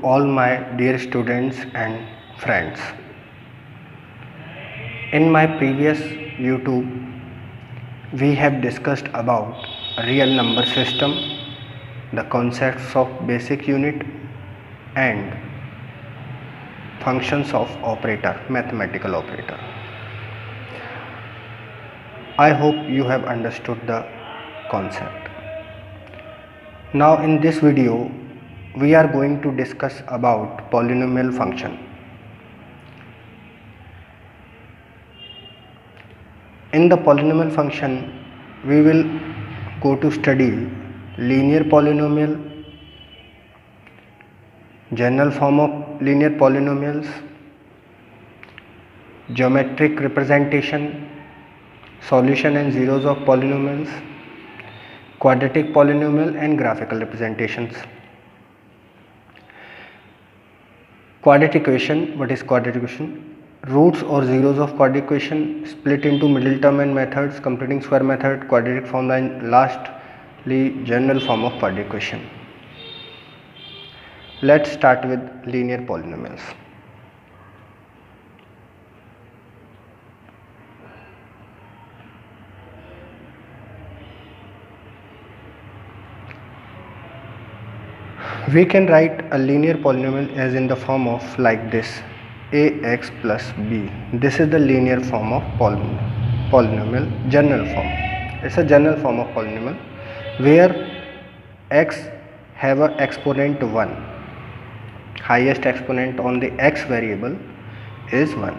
all my dear students and friends. In my previous YouTube, we have discussed about real number system, the concepts of basic unit and functions of operator, mathematical operator. I hope you have understood the concept. Now in this video, we are going to discuss about polynomial function. In the polynomial function, we will go to study linear polynomial, general form of linear polynomials, geometric representation, solution and zeros of polynomials, quadratic polynomial and graphical representations. Quadratic equation, what is quadratic equation? Roots or zeros of quadratic equation split into middle term and methods, completing square method, quadratic formula, and lastly general form of quadratic equation. Let's start with linear polynomials. We can write a linear polynomial as in the form of like this: ax plus b. This is the linear form of polynomial, general form. It's a general form of polynomial where x have a exponent 1. Highest exponent on the x variable is 1.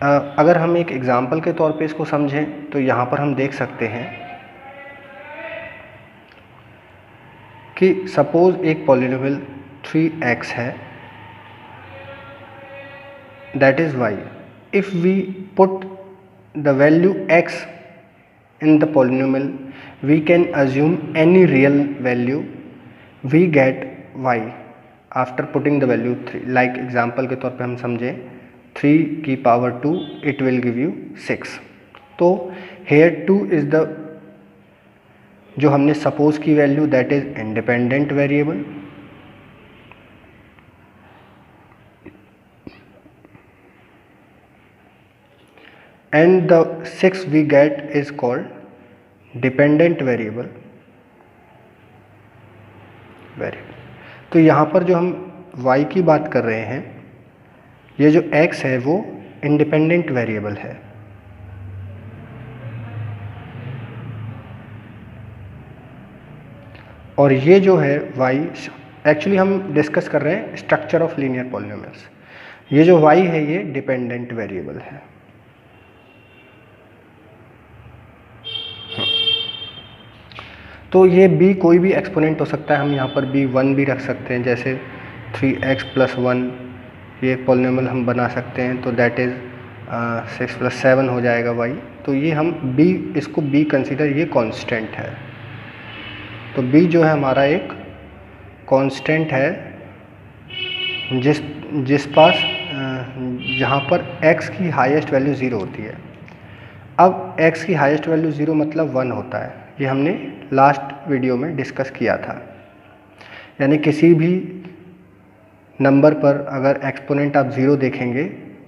अगर हम एक example के तौर पे इसको समझें तो यहाँ पर हम देख सकते हैं कि सपोज एक पॉलिनोमियल 3x है, that is y. If we put the value x in the polynomial, we can assume any real value, we get y after putting the value 3. Like example के तौर पे हम समझें 3 की power 2, it will give you 6. तो here 2 is the जो हमने suppose की value, that is independent variable, and the 6 we get is called dependent variable. तो यहाँ पर जो हम y की बात कर रहे हैं, ये जो x है वो इंडिपेंडेंट वेरिएबल है. और ये जो है y, एक्चुअली हम डिस्कस कर रहे हैं स्ट्रक्चर ऑफ लीनियर पॉलिनोमियल्स. ये जो y है ये डिपेंडेंट वेरिएबल है. तो ये b कोई भी एक्सपोनेंट हो सकता है. हम यहाँ पर b 1 भी रख सकते हैं, जैसे 3x प्लस 1, ये पॉलिनोमियल हम बना सकते हैं. तो दैट इज़ 6 प्लस 7 हो जाएगा y. तो ये हम b, इसको b कंसीडर, ये कांस्टेंट है. तो b जो है हमारा एक कांस्टेंट है जिस पास जहाँ पर x की हाईएस्ट वैल्यू 0 होती है. अब x की हाईएस्ट वैल्यू 0 मतलब 1 होता है. ये हमने लास्ट वीडियो में डिस्कस किया था. यानी किसी भी नंबर पर अगर एक्सपोनेंट आप 0 देखेंगे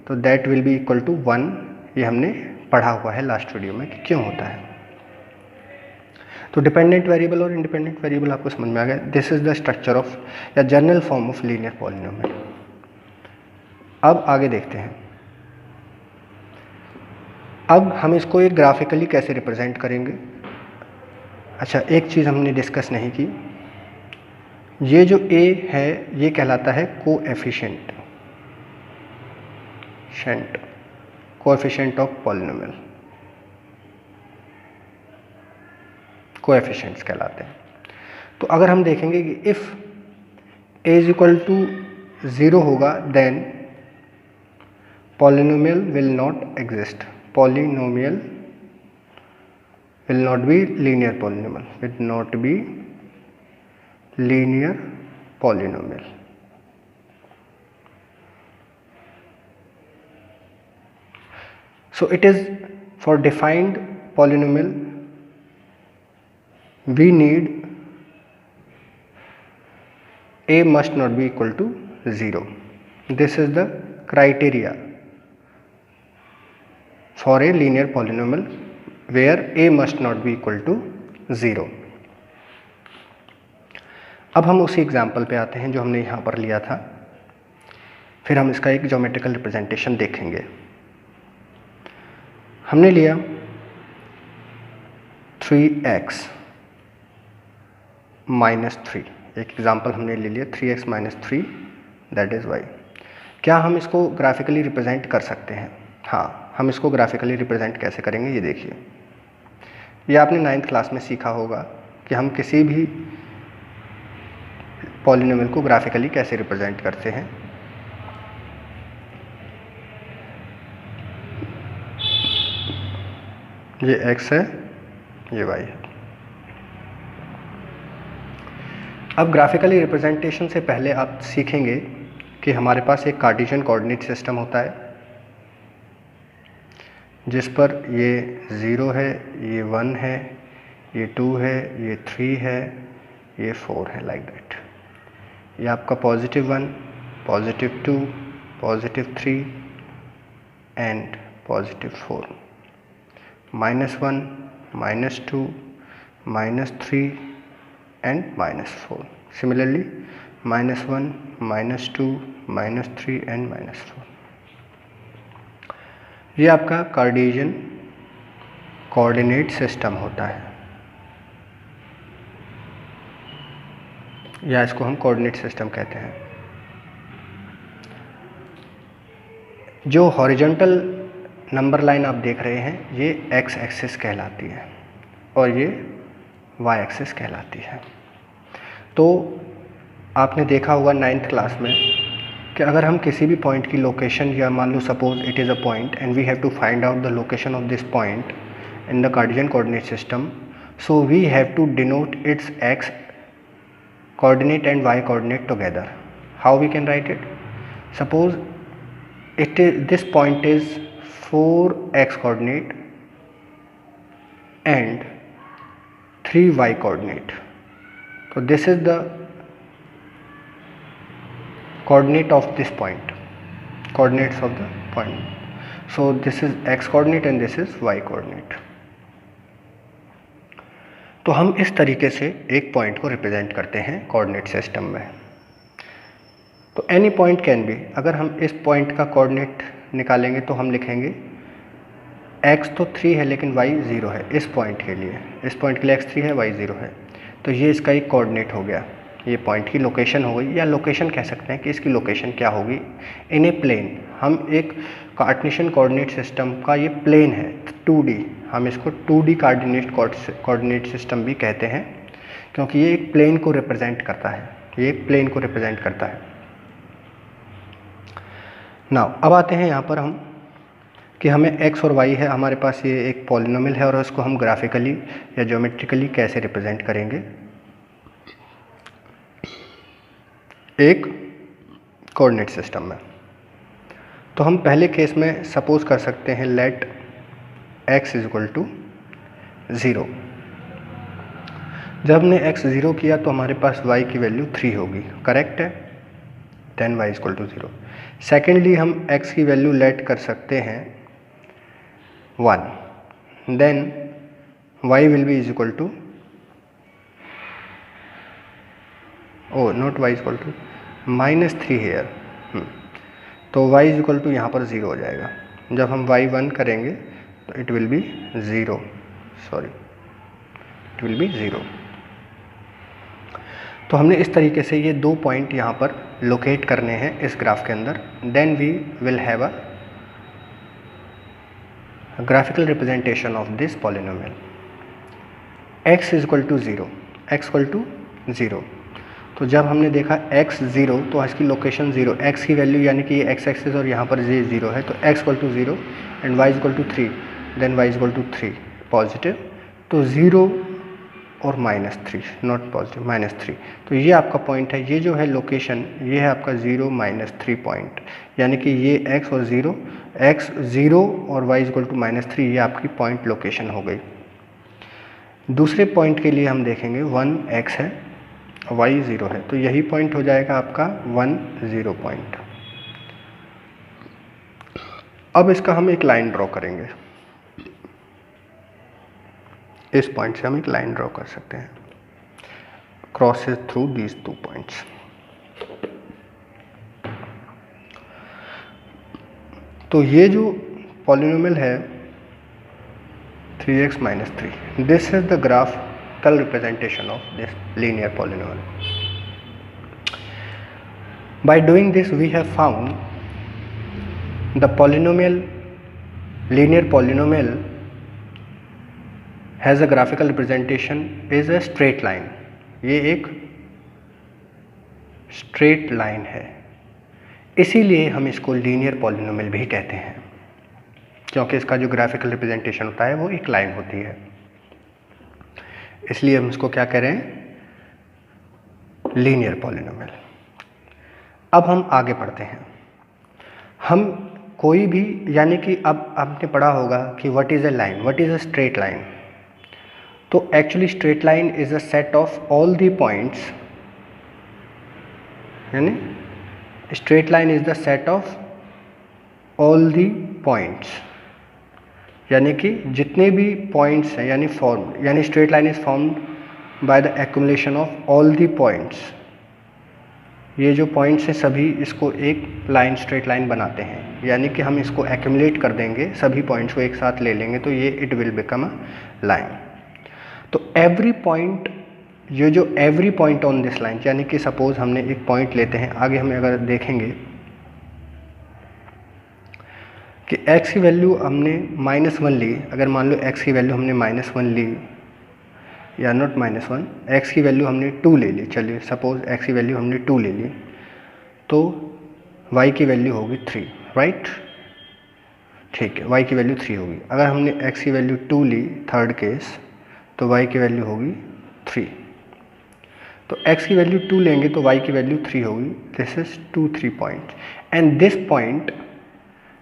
तो that will be equal to 1. ये हमने पढ़ा हुआ है लास्ट वीडियो में कि क्यों होता है. तो डिपेंडेंट वेरिएबल और इंडिपेंडेंट वेरिएबल आपको समझ में आ गया. This is the structure of या general form of linear polynomial. अब आगे देखते हैं. अब हम इसको एक ग्राफिकली कैसे रिप्रेजेंट करेंगे. अच्छा, एक चीज़ हमने डिस्कस नहीं की. ये जो a है ये कहलाता है coefficient, coefficient of polynomial. Coefficients कहलाते हैं. तो अगर हम देखेंगे कि if a is equal to 0 होगा then polynomial will not exist. Polynomial will not be linear polynomial, will not be linear polynomial. So it is for defined polynomial we need a must not be equal to 0. This is the criteria for a linear polynomial where a must not be equal to 0. अब हम उसी example पे आते हैं जो हमने यहाँ पर लिया था, फिर हम इसका एक ज्योमेट्रिकल रिप्रेजेंटेशन देखेंगे। हमने लिया 3x माइनस 3, एक एग्जाम्पल हमने ले लिया 3x minus 3 that is y। क्या हम इसको ग्राफिकली रिप्रेजेंट कर सकते हैं? हाँ, हम इसको ग्राफिकली रिप्रेजेंट कैसे करेंगे ये देखिए। ये आपने 9th क्लास में सीखा होगा कि हम किसी भी पॉलिनोमियल को ग्राफिकली कैसे रिप्रेजेंट करते हैं। ये x है, ये y है। अब ग्राफिकली रिप्रेजेंटेशन से पहले आप सीखेंगे कि हमारे पास एक कार्टेशियन कोऑर्डिनेट सिस्टम होता है जिस पर ये 0 है, ये 1 है, ये 2 है, ये 3 है, ये 4 है, लाइक दैट। ये आपका +1, +2, +3 एंड +4, -1, -2, -3 and -4. Similarly, -1, -2, -3 and -4. ये आपका कार्टेशियन कोऑर्डिनेट सिस्टम होता है, या इसको हम कोऑर्डिनेट सिस्टम कहते हैं। जो हॉरिजॉन्टल नंबर लाइन आप देख रहे हैं ये x एक्सिस कहलाती है और ये y एक्सिस कहलाती है। तो आपने देखा होगा 9th क्लास में कि अगर हम किसी भी पॉइंट की लोकेशन, या मान लो suppose it is a point and we have to find out the location of this point in the cartesian coordinate system, so we have to denote its x coordinate and y coordinate together. How we can write it? Suppose this point is 4x coordinate and 3y coordinate. So this is the coordinate of this point, coordinates of the point. So this is x coordinate and this is y coordinate. तो हम इस तरीके से एक point को represent करते हैं coordinate system में। तो एनी पॉइंट कैन बी, अगर हम इस पॉइंट का कोऑर्डिनेट निकालेंगे तो हम लिखेंगे x तो 3 है लेकिन y 0 है। इस पॉइंट के लिए x 3 है, y 0 है, तो ये इसका एक कोऑर्डिनेट हो गया, ये पॉइंट की लोकेशन हो गई, या लोकेशन कह सकते हैं कि इसकी लोकेशन क्या होगी इन ए प्लेन। हम एक कार्टेशियन कोऑर्डिनेट सिस्टम का ये प्लेन है 2D, हम इसको 2D कोऑर्डिनेट सिस्टम भी कहते हैं क्योंकि ये एक प्लेन को रिप्रेजेंट करता है, ये एक प्लेन को रिप्रेजेंट करता है। नाउ अब आते हैं यहाँ पर हम कि हमें x और y है, हमारे पास ये एक पॉलिनोमियल है और इसको हम ग्राफिकली या ज्योमेट्रिकली कैसे रिप्रेजेंट करेंगे एक कोऑर्डिनेट सिस्टम में। तो हम पहले केस में सपोज कर सकते हैं लेट x = 0। जब हमने x 0 किया तो हमारे पास y की वैल्यू 3 होगी, करेक्ट है, देन y = 0। सेकेंडली हम x की वैल्यू लेट कर सकते हैं 1, then y will be equal to not y = -3 here, तो y इक्वल टू यहाँ पर 0 हो जाएगा। जब हम y 1 करेंगे तो it will be 0, sorry it will be 0। तो हमने इस तरीके से ये दो पॉइंट यहाँ पर लोकेट करने हैं इस ग्राफ के अंदर। Then we will have a graphical representation of this polynomial. x = 0, x = 0। तो जब हमने देखा x 0 तो इसकी लोकेशन 0, x की वैल्यू यानी कि ये x एक्सिस और यहाँ पर ये 0 है, तो x = 0 and y = 3, then y = 3 positive, तो 0 और -3, नॉट पॉजिटिव, -3। तो ये आपका पॉइंट है, ये जो है लोकेशन ये है आपका 0 -3 पॉइंट, यानी कि ये x और 0 और y = -3 ये आपकी पॉइंट लोकेशन हो गई। दूसरे पॉइंट के लिए हम देखेंगे 1x है y 0 है, तो यही पॉइंट हो जाएगा आपका 1 0 पॉइंट। अब इसका हम एक लाइन ड्रॉ करेंगे, इस पॉइंट से हम एक लाइन ड्रॉ कर सकते हैं, क्रॉसेस थ्रू दीज 2 पॉइंट्स। तो ये जो पॉलिनोमियल है 3x minus 3, this is the graphical representation of this linear polynomial. By doing this we have found the linear polynomial has a graphical representation is a straight line. ये एक straight line है, इसीलिए हम इसको linear polynomial भी कहते हैं, क्योंकि इसका जो ग्राफिकल रिप्रेजेंटेशन होता है वो एक लाइन होती है, इसलिए हम इसको क्या कह रहे हैं, लीनियर पॉलिनोमियल। अब हम आगे पढ़ते हैं। हम कोई भी, यानी कि अब आपने पढ़ा होगा कि what is a line, what is a straight line. तो actually straight line is a set of all the points, यानी straight line is the set of all the points, यानी कि जितने भी पॉइंट्स हैं, यानी straight line is formed by the accumulation of all the points. ये जो points हैं सभी इसको एक लाइन, स्ट्रेट लाइन बनाते हैं, यानी कि हम इसको एक्यूमुलेट कर देंगे, सभी पॉइंट्स को एक साथ ले लेंगे तो ये it will become a line. तो एवरी पॉइंट, ये जो every point on this line, यानी कि सपोज हमने एक पॉइंट लेते हैं, आगे हमें अगर देखेंगे कि x की वैल्यू हमने -1 ली, अगर मान लो x की वैल्यू हमने -1 ली, या नॉट -1, x की वैल्यू हमने 2 ले ली, चलिए सपोज x की वैल्यू हमने 2 ले ली, तो y की वैल्यू होगी 3, राइट, ठीक है, y की वैल्यू 3 होगी। अगर हमने x की वैल्यू 2 ली, थर्ड केस, तो y की वैल्यू होगी 3। तो x की वैल्यू 2 लेंगे तो y की वैल्यू 3 होगी। This is 2 3 point and this point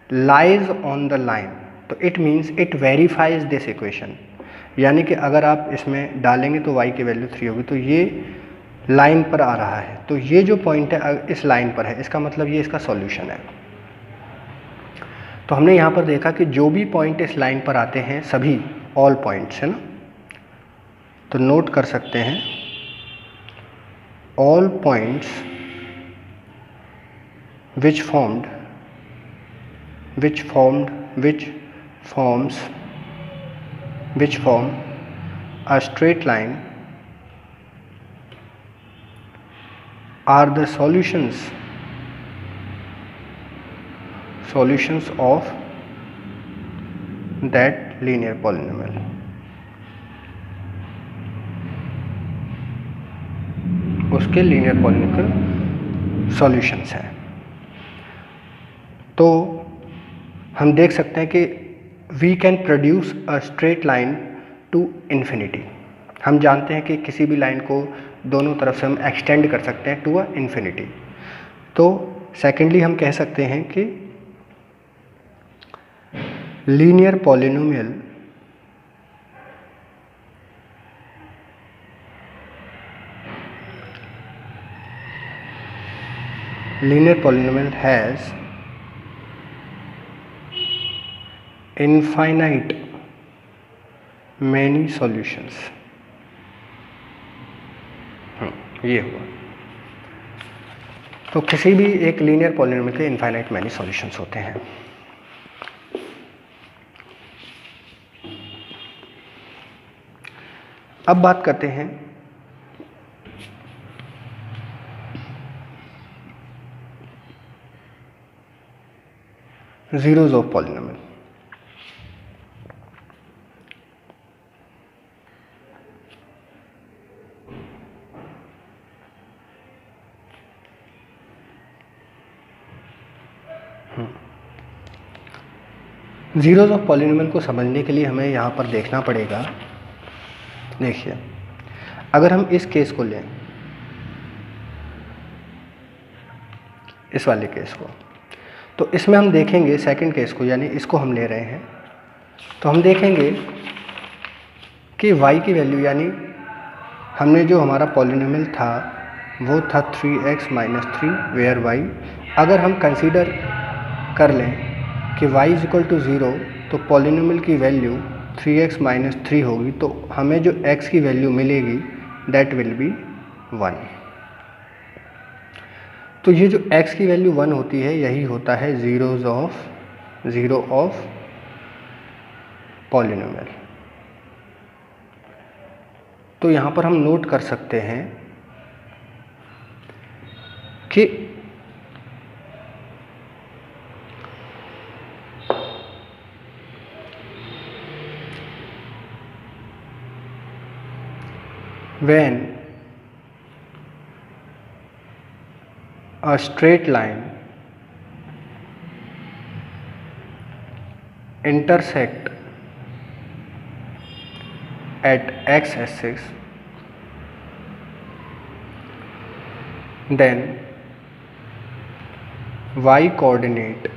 lies on the line, तो it means it verifies this equation, यानी कि अगर आप इसमें डालेंगे तो y की वैल्यू 3 होगी, तो ये लाइन पर आ रहा है, तो ये जो पॉइंट है इस लाइन पर है, इसका मतलब ये इसका सॉल्यूशन है। तो हमने यहाँ पर देखा कि जो भी पॉइंट इस लाइन पर आते हैं सभी ऑल पॉइंट्स है ना, तो नोट कर सकते हैं all points which form a straight line are the solutions of that linear polynomial। उसके लीनियर पॉलिनोमियल सॉल्यूशंस हैं। तो हम देख सकते हैं कि we can produce a straight line to infinity. हम जानते हैं कि किसी भी लाइन को दोनों तरफ से हम एक्सटेंड कर सकते हैं टू अ इन्फिनिटी। तो सेकेंडली हम कह सकते हैं कि linear polynomial has infinite many solutions। ये हुआ। तो किसी भी एक लीनियर पॉलिनोमियल के इनफाइनाइट मैनी सॉल्यूशंस होते हैं। अब बात करते हैं zeros of polynomial। Zeros of polynomial को समझने के लिए हमें यहाँ पर देखना पड़ेगा। देखिए, अगर हम इस केस को लें, इस वाले केस को, तो इसमें हम देखेंगे सेकंड केस को, यानी इसको हम ले रहे हैं, तो हम देखेंगे कि y की वैल्यू यानी हमने जो हमारा पॉलिनोमियल था वो था 3x माइनस 3 वेयर y, अगर हम कंसीडर कर लें कि y इज इक्वल टू 0 तो पॉलिनोमियल की वैल्यू 3x माइनस 3 होगी, तो हमें जो x की वैल्यू मिलेगी दैट विल बी 1। तो ये जो x की वैल्यू 1 होती है यही होता है ज़ीरो ऑफ पॉलिनोमियल। तो यहाँ पर हम नोट कर सकते हैं कि when a straight line intersect at x-axis, then y coordinate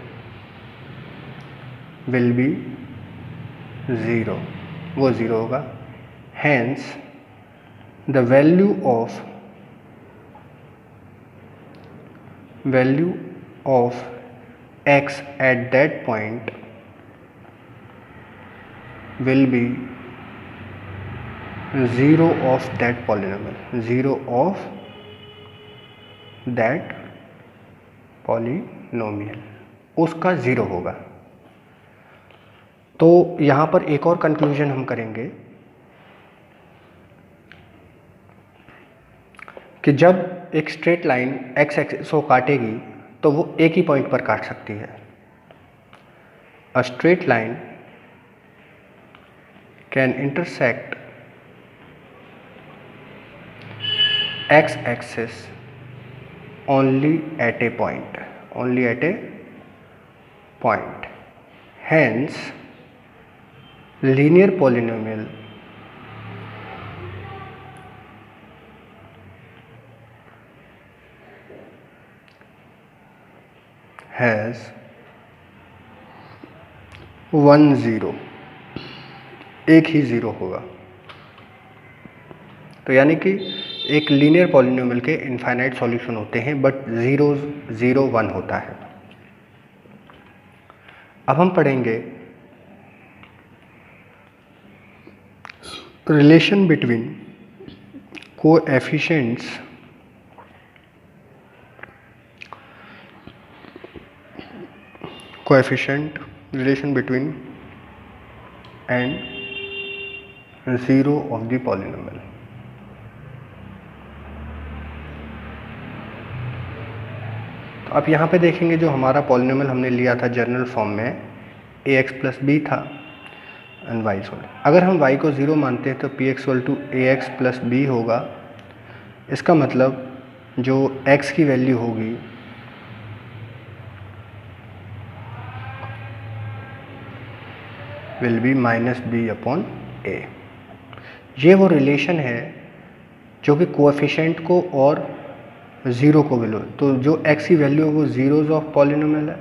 will be 0, वो 0 होगा। Hence the value of x at that point will be 0 of that polynomial, 0 of that polynomial, उसका 0 होगा। तो यहाँ पर एक और कंक्लूजन हम करेंगे कि जब एक स्ट्रेट लाइन x एक्सिस को काटेगी तो वो एक ही पॉइंट पर काट सकती है। अ straight line can intersect x axis only at a point, hence linear polynomial has 1 0, एक ही 0 होगा। तो यानी कि एक लीनियर पॉलिनोमियल के इनफाइनाइट सॉल्यूशन होते हैं बट 0 0 1 होता है। अब हम पढ़ेंगे relation between coefficients relation between and 0 of the polynomial। तो आप यहाँ पे देखेंगे जो हमारा पॉलिनोमियल हमने लिया था जनरल फॉर्म में ax प्लस बी था एंड y इक्वल, अगर हम y को 0 मानते हैं तो p equal to ax plus B होगा। इसका मतलब जो x की वैल्यू होगी will be minus B upon A. ये वो रिलेशन है जो कि कोएफिशिएंट को और 0 को बिलो, तो जो x की वैल्यू है वो जीरोज ऑफ पॉलिनोमियल है,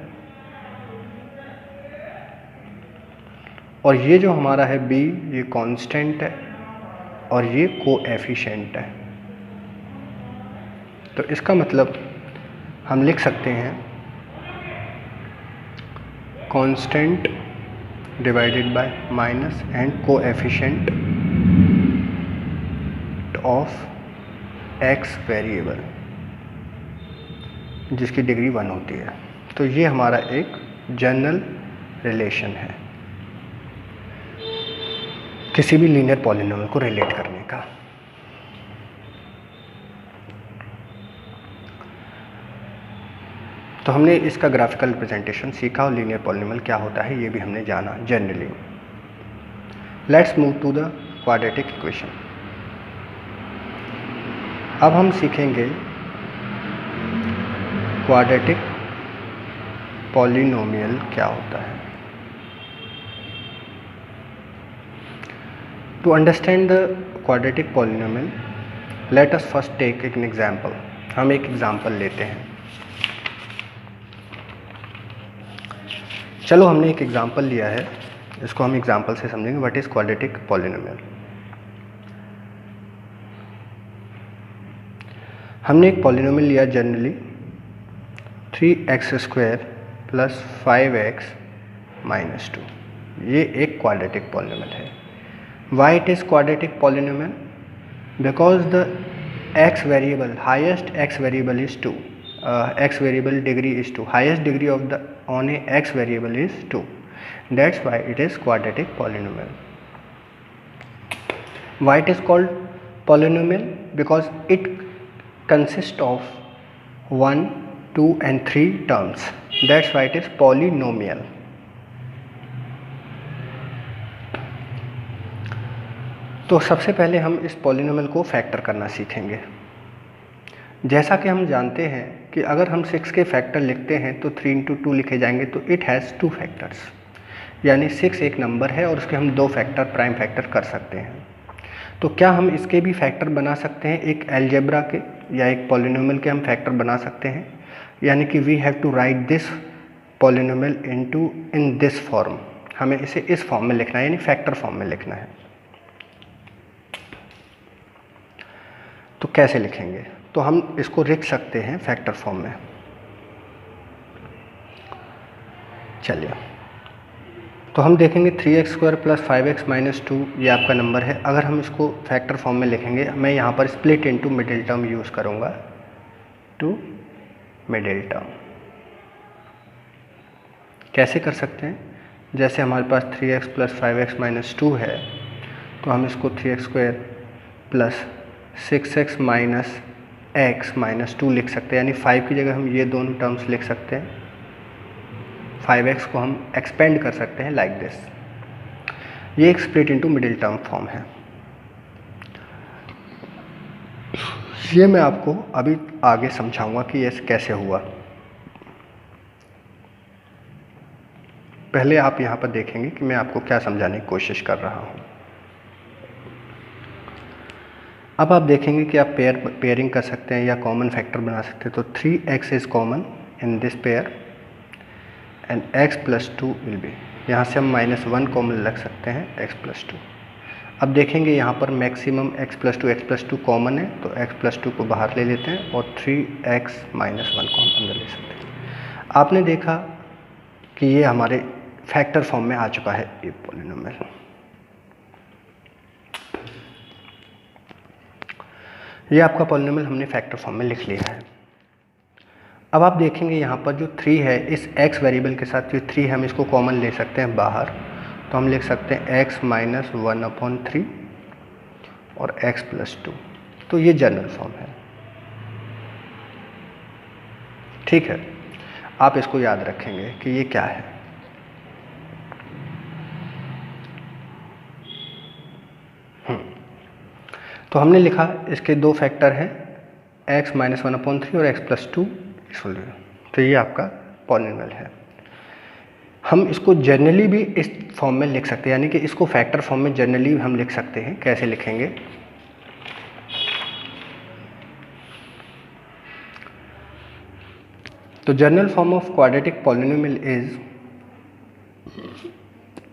और ये जो हमारा है b ये कांस्टेंट है और ये कोएफिशिएंट है। तो इसका मतलब हम लिख सकते हैं constant divided by minus and coefficient of x variable जिसकी डिग्री 1 होती है। तो ये हमारा एक जनरल रिलेशन है किसी भी लीनियर पॉलिनोमियल को रिलेट करने का। तो हमने इसका ग्राफिकल रिप्रेजेंटेशन सीखा और लीनियर पॉलिनोमियल क्या होता है ये भी हमने जाना generally. Let's move to the quadratic equation. अब हम सीखेंगे क्वाड्रेटिक पॉलिनोमियल क्या होता है। To understand the quadratic polynomial let us first take an example. हम एक एग्जाम्पल लेते हैं। चलो हमने एक एग्जाम्पल लिया है, इसको हम एग्जाम्पल से समझेंगे व्हाट इज क्वाड्रेटिक पॉलिनोमियल। हमने एक पॉलिनोमियल लिया generally 3x² plus 5x minus 2, ये एक क्वाड्रेटिक पॉलिनोमियल है। Why it is quadratic polynomial? Because the x variable, highest x variable is 2, x variable degree is 2, highest degree of the on a x variable is 2, that's why it is quadratic polynomial. Why it is called polynomial? Because it consists of 1, 2 and 3 terms, that's why it is polynomial. तो सबसे पहले हम इस polynomial को factor करना सीखेंगे। जैसा कि हम जानते हैं कि अगर हम 6 के फैक्टर लिखते हैं तो 3 इंटू 2 लिखे जाएंगे, तो इट हैज़ 2 फैक्टर्स, यानी 6 एक नंबर है और उसके हम 2 फैक्टर प्राइम फैक्टर कर सकते हैं। तो क्या हम इसके भी फैक्टर बना सकते हैं, एक अलजेब्रा के या एक पॉलिनोमियल के हम फैक्टर बना सकते हैं, यानी कि we have to write this polynomial in this form, हमें इसे इस फॉर्म में लिखना है, यानी फैक्टर फॉर्म में लिखना है। तो कैसे लिखेंगे? तो हम इसको लिख सकते हैं फैक्टर फॉर्म में। चलिए, तो हम देखेंगे 3x² प्लस 5x माइनस 2 ये आपका नंबर है। अगर हम इसको फैक्टर फॉर्म में लिखेंगे, मैं यहाँ पर split into middle term use करूँगा, टू मिडिल टर्म। कैसे कर सकते हैं? जैसे हमारे पास 3x प्लस 5x माइनस 2 है, तो हम इसको 3x² plus 6x minus x minus 2 लिख सकते हैं, यानी 5 की जगह हम ये दोनों टर्म्स लिख सकते हैं। 5x को हम एक्सपेंड कर सकते हैं लाइक दिस। ये एक split into middle term form है। ये मैं आपको अभी आगे समझाऊंगा कि ये कैसे हुआ। पहले आप यहाँ पर देखेंगे कि मैं आपको क्या समझाने की कोशिश कर रहा हूँ। अब आप देखेंगे कि आप पेयरिंग कर सकते हैं या कॉमन फैक्टर बना सकते हैं। तो 3x is common in this pair and x plus 2 will be, यहाँ से हम -1 कॉमन रख सकते हैं, x प्लस 2। अब देखेंगे यहाँ पर मैक्सिमम x प्लस 2 कॉमन है, तो x प्लस 2 को बाहर ले लेते हैं और 3x माइनस 1 को हम अंदर ले सकते हैं। आपने देखा कि ये हमारे फैक्टर फॉर्म में आ चुका है ये पॉलिनोमियल। ये आपका पॉलिनोमियल हमने फैक्टर फॉर्म में लिख लिया है। अब आप देखेंगे यहाँ पर जो 3 है, इस x वेरिएबल के साथ जो 3 है हम इसको कॉमन ले सकते हैं बाहर, तो हम लिख सकते हैं x माइनस 1/3 और x प्लस 2। तो ये जनरल फॉर्म है, ठीक है। आप इसको याद रखेंगे कि ये क्या है। तो हमने लिखा इसके 2 फैक्टर हैं, x माइनस 1/3 और x प्लस 2। तो ये आपका पॉलिनोमियल है। हम इसको जनरली भी इस फॉर्म में लिख सकते हैं, यानी कि इसको फैक्टर फॉर्म में जनरली हम लिख सकते हैं। कैसे लिखेंगे? तो general form of quadratic polynomial is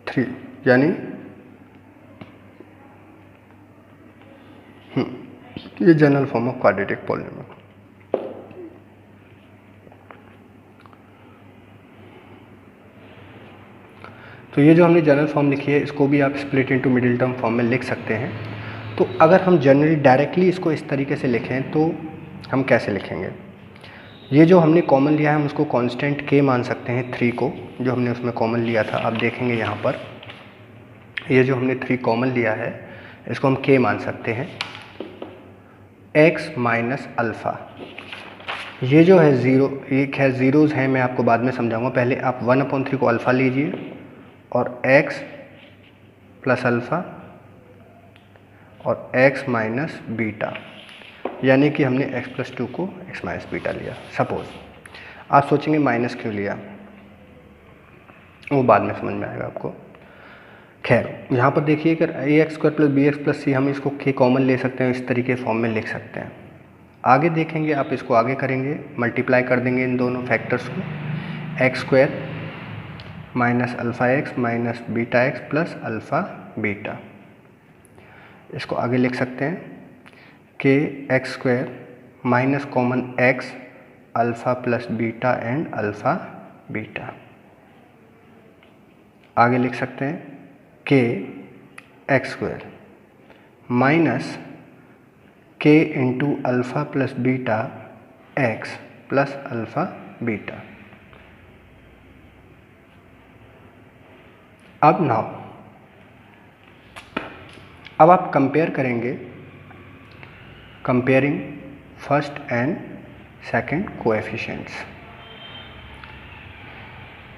3, यानी ये general form of quadratic polynomial. तो ये जो हमने जनरल फॉर्म लिखी है, इसको भी आप split into middle term form में लिख सकते हैं। तो अगर हम जनरली डायरेक्टली इसको इस तरीके से लिखें तो हम कैसे लिखेंगे? ये जो हमने कॉमन लिया है हम उसको कांस्टेंट k मान सकते हैं, 3 को, जो हमने उसमें कॉमन लिया था। आप देखेंगे यहाँ पर ये जो हमने 3 कॉमन लिया है इसको हम k मान सकते हैं। x माइनस अल्फ़ा, ये जो है 0, एक है ज़ीरोज़ हैं, मैं आपको बाद में समझाऊंगा। पहले आप 1/3 को अल्फ़ा लीजिए और x प्लस अल्फ़ा और x माइनस बीटा, यानी कि हमने x प्लस 2 को x माइनस बीटा लिया। सपोज़ आप सोचेंगे माइनस क्यों लिया, वो बाद में समझ में आएगा आपको। खैर, यहाँ पर देखिए कि ax² plus bx plus c हम इसको k कॉमन ले सकते हैं, इस तरीके फॉर्म में लिख सकते हैं। आगे देखेंगे, आप इसको आगे करेंगे, मल्टीप्लाई कर देंगे इन दोनों फैक्टर्स को, x² minus alpha x minus beta x plus alpha beta. इसको आगे लिख सकते हैं कि x² minus common x alpha plus beta and alpha beta. आगे लिख सकते हैं k x square minus k into alpha plus beta x plus alpha beta. अब आप कंपेयर करेंगे, comparing first and second coefficients,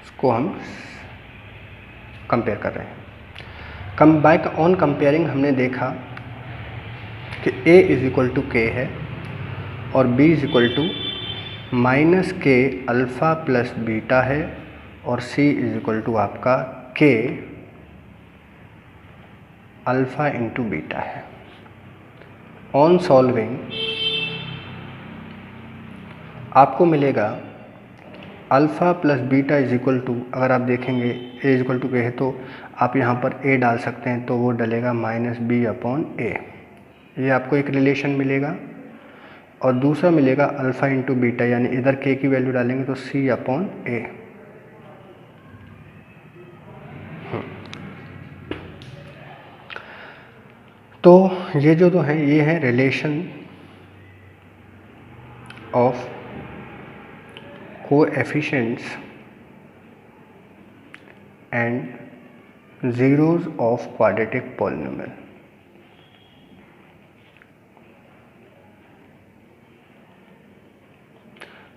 इसको हम कंपेयर कर रहे हैं। ऑन कंपेयरिंग हमने देखा कि a इज इक्वल टू के है और b is equal to minus k alpha plus beta है और c इज इक्वल टू आपका k अल्फ़ा इंटू बीटा है। ऑन सॉल्विंग आपको मिलेगा alpha plus beta is equal to, अगर आप देखेंगे a इज इक्वल टू के है तो आप यहाँ पर a डाल सकते हैं, तो वो डलेगा माइनस बी अपॉन ए। ये आपको एक रिलेशन मिलेगा। और दूसरा मिलेगा अल्फ़ा इंटू बीटा, यानी इधर k की वैल्यू डालेंगे तो c अपॉन ए। तो ये जो तो है ये है relation of coefficients and zeros of quadratic polynomial.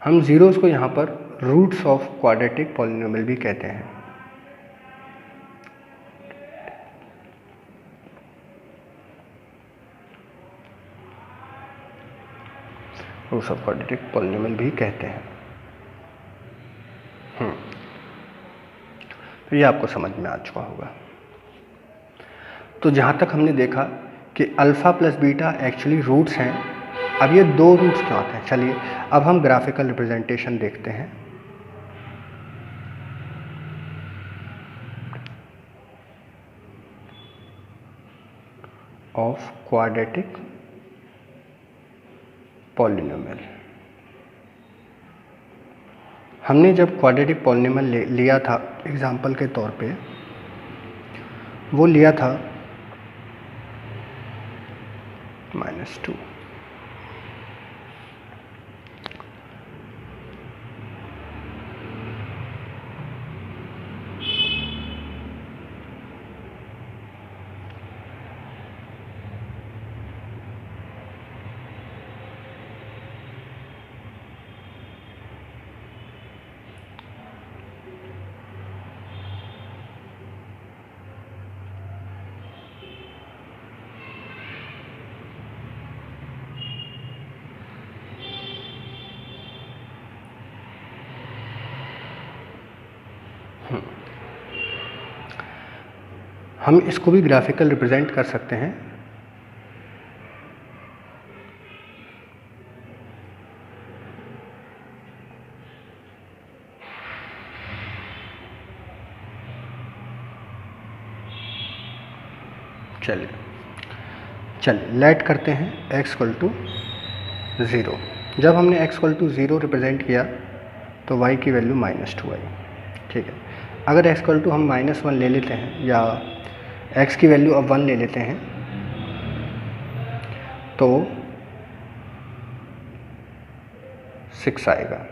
हम ज़ीरोज़ को यहाँ पर रूट्स ऑफ क्वाड्रेटिक पॉलिनोमियल भी कहते हैं। रूट्स ऑफ क्वाड्रेटिक पॉलिनोमियल भी कहते हैं। तो ये आपको समझ में आ चुका होगा। तो जहाँ तक हमने देखा कि alpha plus beta actually roots हैं। अब ये दो रूट्स क्यों आते हैं, चलिए अब हम ग्राफिकल रिप्रेजेंटेशन देखते हैं। Of quadratic polynomial. हमने जब क्वाड्रेटिक पॉलिनोमियल लिया था एग्जाम्पल के तौर पे, वो लिया था -2। हम इसको भी ग्राफिकल रिप्रेजेंट कर सकते हैं। चलिए लेट करते हैं x इक्वल टू 0। जब हमने x इक्वल टू 0 रिप्रेजेंट किया तो y की वैल्यू -2 आई। ठीक है, अगर x इक्वल टू हम -1 ले लेते हैं या x की वैल्यू अब 1 ले लेते हैं तो 6 आएगा।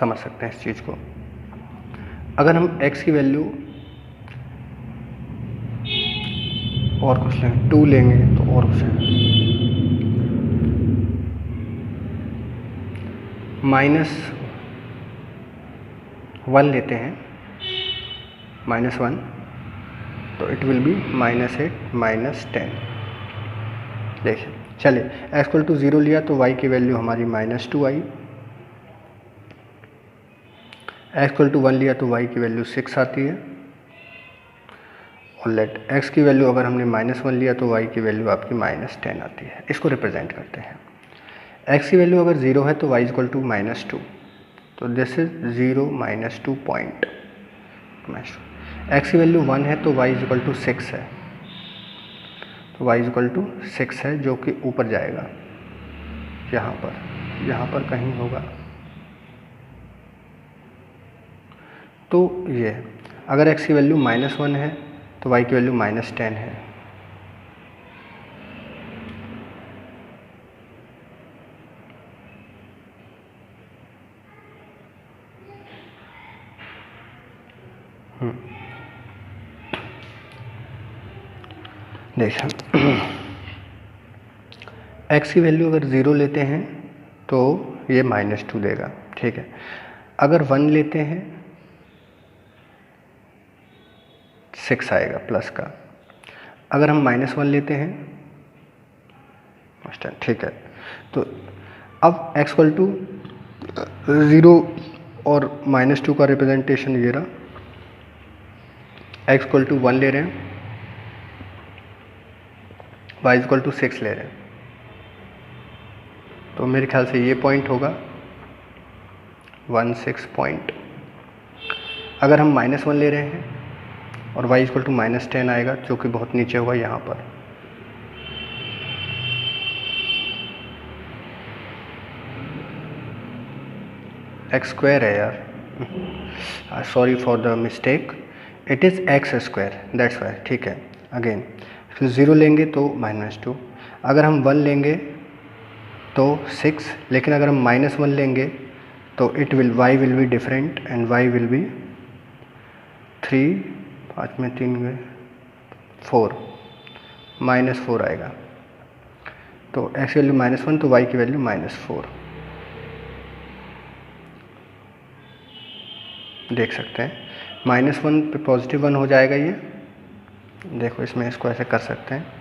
समझ सकते हैं इस चीज़ को। अगर हम x की वैल्यू और कुछ लेंगे 2 लेंगे तो और कुछ है -1 लेते हैं, -1 तो इट विल बी -8 -10। देखिए चलिए x इक्वल टू 0 लिया तो y की वैल्यू हमारी -2 आई। x इक्वल टू 1 लिया तो y की वैल्यू 6 आती है। और लेट x की वैल्यू अगर हमने -1 लिया तो y की वैल्यू आपकी -10 आती है। इसको रिप्रेजेंट करते हैं। x की वैल्यू अगर 0 है तो y इक्वल टू -2, तो दिस इज 0 -2 पॉइंट। x की वैल्यू 1 है तो y इक्वल टू 6 है, तो y इक्वल टू 6 है जो कि ऊपर जाएगा। यहाँ पर कहीं होगा। तो ये अगर x की वैल्यू -1 है तो y की वैल्यू -10 है। देखिए x की वैल्यू अगर 0 लेते हैं तो ये -2 देगा, ठीक है। अगर 1 लेते हैं 6 आएगा प्लस का। अगर हम -1 लेते हैं, ठीक है। तो अब x इक्वल टू 0 और -2 का रिप्रेजेंटेशन ये रहा। x इक्वल टू 1 ले रहे हैं, y इक्वल टू 6 ले रहे हैं, तो मेरे ख्याल से ये पॉइंट होगा 16 पॉइंट। अगर हम -1 ले रहे हैं और y इक्वल टू -10 आएगा, जो कि बहुत नीचे होगा यहाँ पर। x स्क्वायर है यार, sorry for the mistake, it is x square, that's why, ठीक है। अगेन फिर 0 लेंगे तो -2, अगर हम 1 लेंगे तो 6, लेकिन अगर हम -1 लेंगे तो y will be different and y will B 3, 5 में 3 गए 4, -4 आएगा। तो x की वैल्यू -1 तो y की वैल्यू -4, देख सकते हैं। -1 पे पॉजिटिव 1 हो जाएगा ये, देखो इसमें इसको ऐसे कर सकते हैं।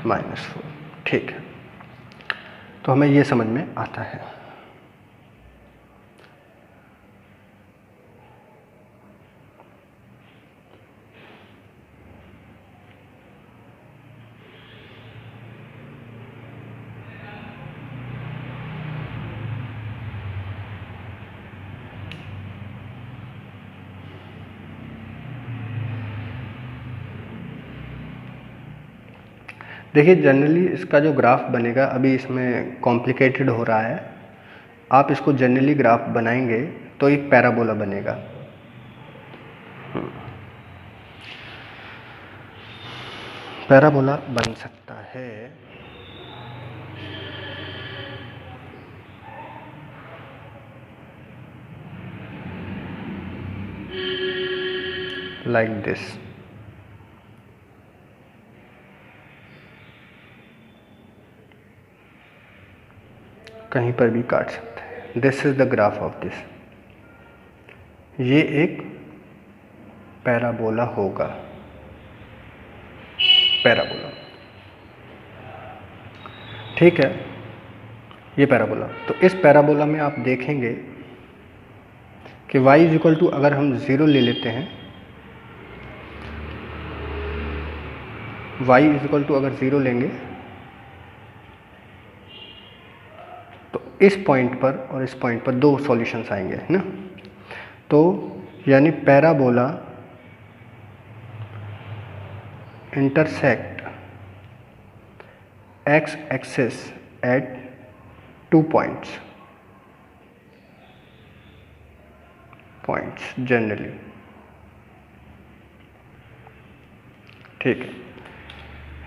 -4, ठीक है। तो हमें ये समझ में आता है। देखिए जनरली इसका जो ग्राफ बनेगा, अभी इसमें कॉम्प्लिकेटेड हो रहा है। आप इसको जनरली ग्राफ बनाएंगे तो एक पैराबोला बनेगा। पैराबोला बन सकता है लाइक दिस। कहीं पर भी काट सकते हैं। This is the graph of this. ये एक पैराबोला होगा, पैराबोला, ठीक है। ये पैराबोला, तो इस पैराबोला में आप देखेंगे कि y इज इक्वल टू, अगर हम 0 ले लेते हैं, y इज इक्वल टू अगर 0 लेंगे तो इस पॉइंट पर और इस पॉइंट पर दो सॉल्यूशंस आएंगे, है ना। तो यानी parabola intersect x axis at 2 points generally, ठीक है।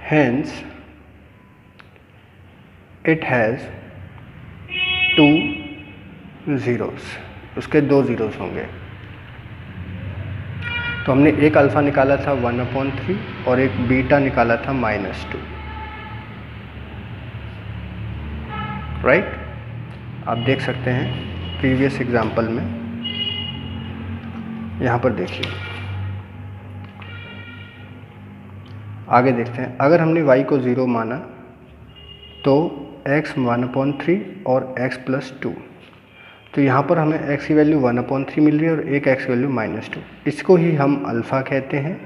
हेंस इट हैज़ 2 ज़ीरोस, उसके 2 ज़ीरोस होंगे। तो हमने एक अल्फ़ा निकाला था 1/3 और एक बीटा निकाला था -2, राइट। आप देख सकते हैं प्रीवियस एग्जाम्पल में, यहाँ पर देखिए, आगे देखते हैं। अगर हमने y को 0 माना तो x 1/3 और x + 2, तो यहाँ पर हमें x की वैल्यू 1/3 मिल रही है और एक x की वैल्यू -2। इसको ही हम अल्फ़ा कहते हैं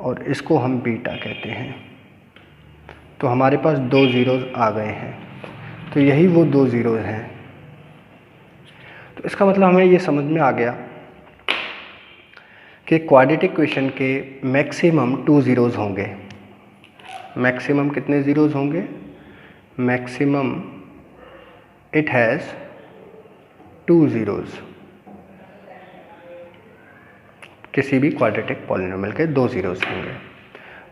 और इसको हम बीटा कहते हैं। तो हमारे पास 2 ज़ीरोज़ आ गए हैं, तो यही वो 2 ज़ीरोज़ हैं तो इसका मतलब हमें ये समझ में आ गया कि क्वाड्रेटिक इक्वेशन के मैक्सिमम 2 ज़ीरोज़ होंगे। मैक्सिमम कितने ज़ीरोज़ होंगे? Maximum it has 2 zeros. किसी भी क्वाड्रेटिक पॉलिनोमियल के 2 ज़ीरोज़ होंगे।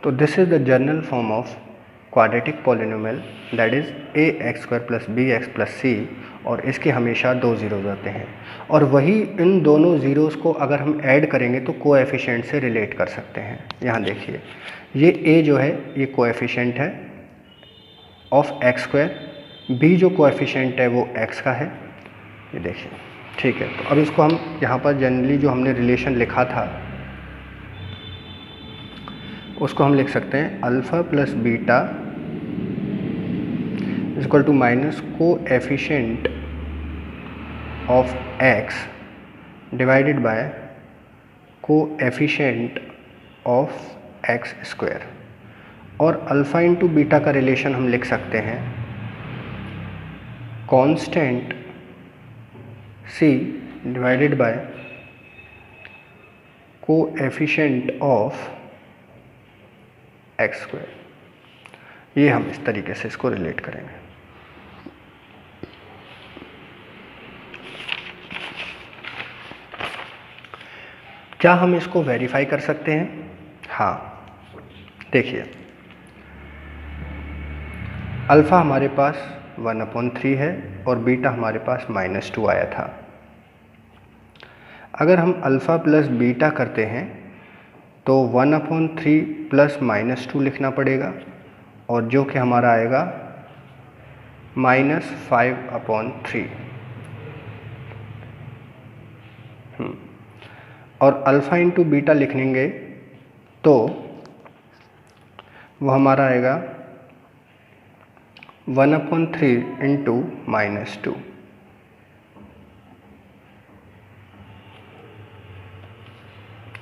तो this is the general form of quadratic polynomial, that is ax² + bx + c, और इसके हमेशा 2 ज़ीरोज़ आते हैं। और वही इन दोनों ज़ीरोज़ को अगर हम ऐड करेंगे तो कोएफिशिएंट से रिलेट कर सकते हैं। यहाँ देखिए, ये a जो है ये कोएफिशिएंट है ऑफ x², b जो कोएफिशिएंट है वो x का है, ये देखिए, ठीक है। तो अब इसको हम यहाँ पर जनरली जो हमने रिलेशन लिखा था उसको हम लिख सकते हैं alpha + beta equal to minus coefficient of x divided by coefficient of x²। और अल्फ़ा इंटू बीटा का रिलेशन हम लिख सकते हैं constant c divided by coefficient of x²। ये हम इस तरीके से इसको रिलेट करेंगे। क्या हम इसको वेरीफाई कर सकते हैं? हाँ, देखिए, अल्फ़ा हमारे पास 1/3 है और बीटा हमारे पास -2 आया था। अगर हम अल्फ़ा प्लस बीटा करते हैं तो 1/3 प्लस -2 लिखना पड़ेगा, और जो कि हमारा आएगा -5/3। और अल्फ़ा इंटू बीटा लिखेंगे तो वो हमारा आएगा 1/3 इंटू -2।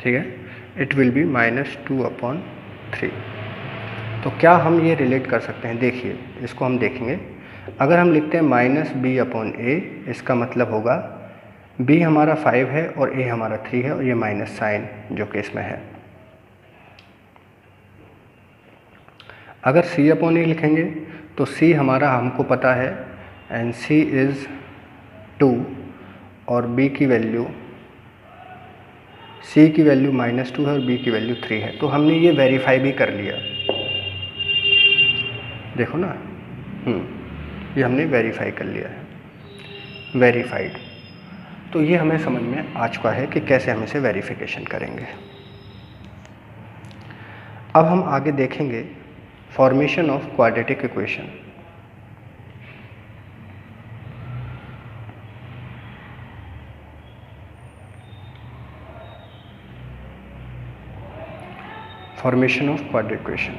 ठीक है, इट विल बी -2/3। तो क्या हम ये रिलेट कर सकते हैं? देखिए, इसको हम देखेंगे। अगर हम लिखते हैं -b/a, इसका मतलब होगा b हमारा 5 है और a हमारा 3 है, और ये माइनस साइन जो कि इसमें है। अगर c/a लिखेंगे तो c हमारा हमको पता है, एंड c इज़ 2, और b की वैल्यू c की वैल्यू -2 है और b की वैल्यू 3 है। तो हमने ये वेरीफाई भी कर लिया, देखो ना, ये हमने वेरीफाई कर लिया है, वेरीफाइड। तो ये हमें समझ में आ चुका है कि कैसे हम इसे वेरिफिकेशन करेंगे। अब हम आगे देखेंगे formation of quadratic equation. Formation of quadratic equation.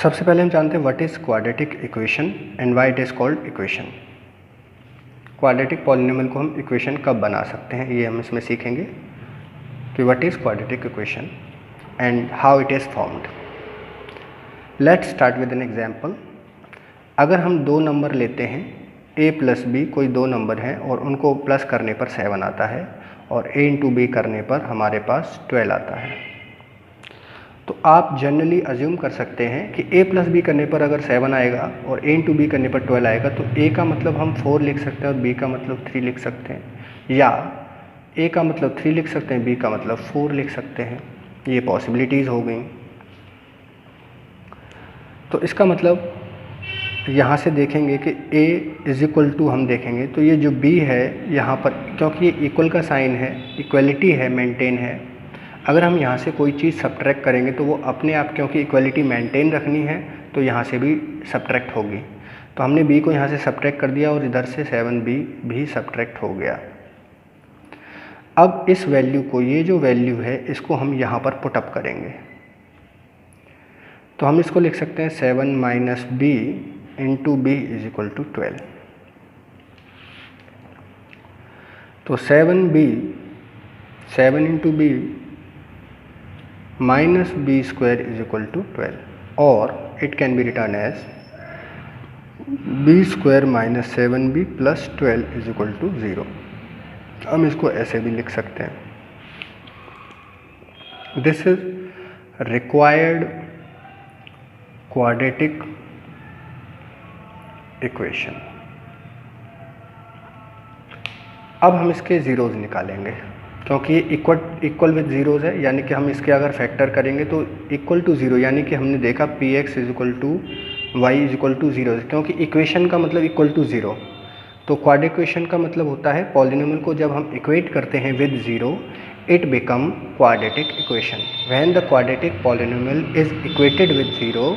सबसे पहले हम जानते हैं what is quadratic equation and why it is called equation. Quadratic polynomial को हम इक्वेशन कब बना सकते हैं, ये हम इसमें सीखेंगे कि what is quadratic equation and how it is formed. Let's start with an example. अगर हम दो नंबर लेते हैं a प्लस b, कोई दो नंबर हैं और उनको प्लस करने पर 7 आता है, और a इंटू बी करने पर हमारे पास 12 आता है। तो आप जनरली अज्यूम कर सकते हैं कि a प्लस बी करने पर अगर 7 आएगा और a इंटू बी करने पर 12 आएगा, तो a का मतलब हम 4 लिख सकते हैं और b का मतलब 3 लिख सकते हैं, या a का मतलब 3 लिख सकते हैं, b का मतलब 4 लिख सकते हैं। ये पॉसिबिलिटीज़ हो गई। तो इसका मतलब यहाँ से देखेंगे कि a इज़ इक्वल टू, हम देखेंगे तो ये जो b है यहाँ पर, क्योंकि ये इक्वल का साइन है, इक्वलिटी है, मेंटेन है, अगर हम यहाँ से कोई चीज़ सब्ट्रैक्ट करेंगे तो वो अपने आप, क्योंकि इक्वलिटी मेंटेन रखनी है, तो यहाँ से भी सब्ट्रैक्ट होगी। तो हमने b को यहाँ से सब्ट्रैक्ट कर दिया और इधर से 7b भी सब्ट्रैक्ट हो गया। अब इस वैल्यू को, ये जो वैल्यू है, इसको हम यहाँ पर पुटअप करेंगे। तो हम इसको लिख सकते हैं 7 minus b into b is equal to 12। तो 7 into b -b² is equal to 12, और it can be written as b square minus 7b plus 12 is equal to 0। हम इसको ऐसे भी लिख सकते हैं, this is required quadratic equation. अब हम इसके ज़ीरोज़ निकालेंगे, क्योंकि ये इक्वल विद ज़ीरोज़ है, यानी कि हम इसके अगर फैक्टर करेंगे तो इक्वल टू ज़ीरो, यानी कि हमने देखा P x is equal to y is equal to zero, क्योंकि इक्वेशन का मतलब इक्वल टू ज़ीरो। तो क्वाड्रेटिक इक्वेशन का मतलब होता है पॉलिनोमियल को जब हम इक्वेट करते हैं with zero, it become quadratic equation. When the quadratic polynomial is equated with zero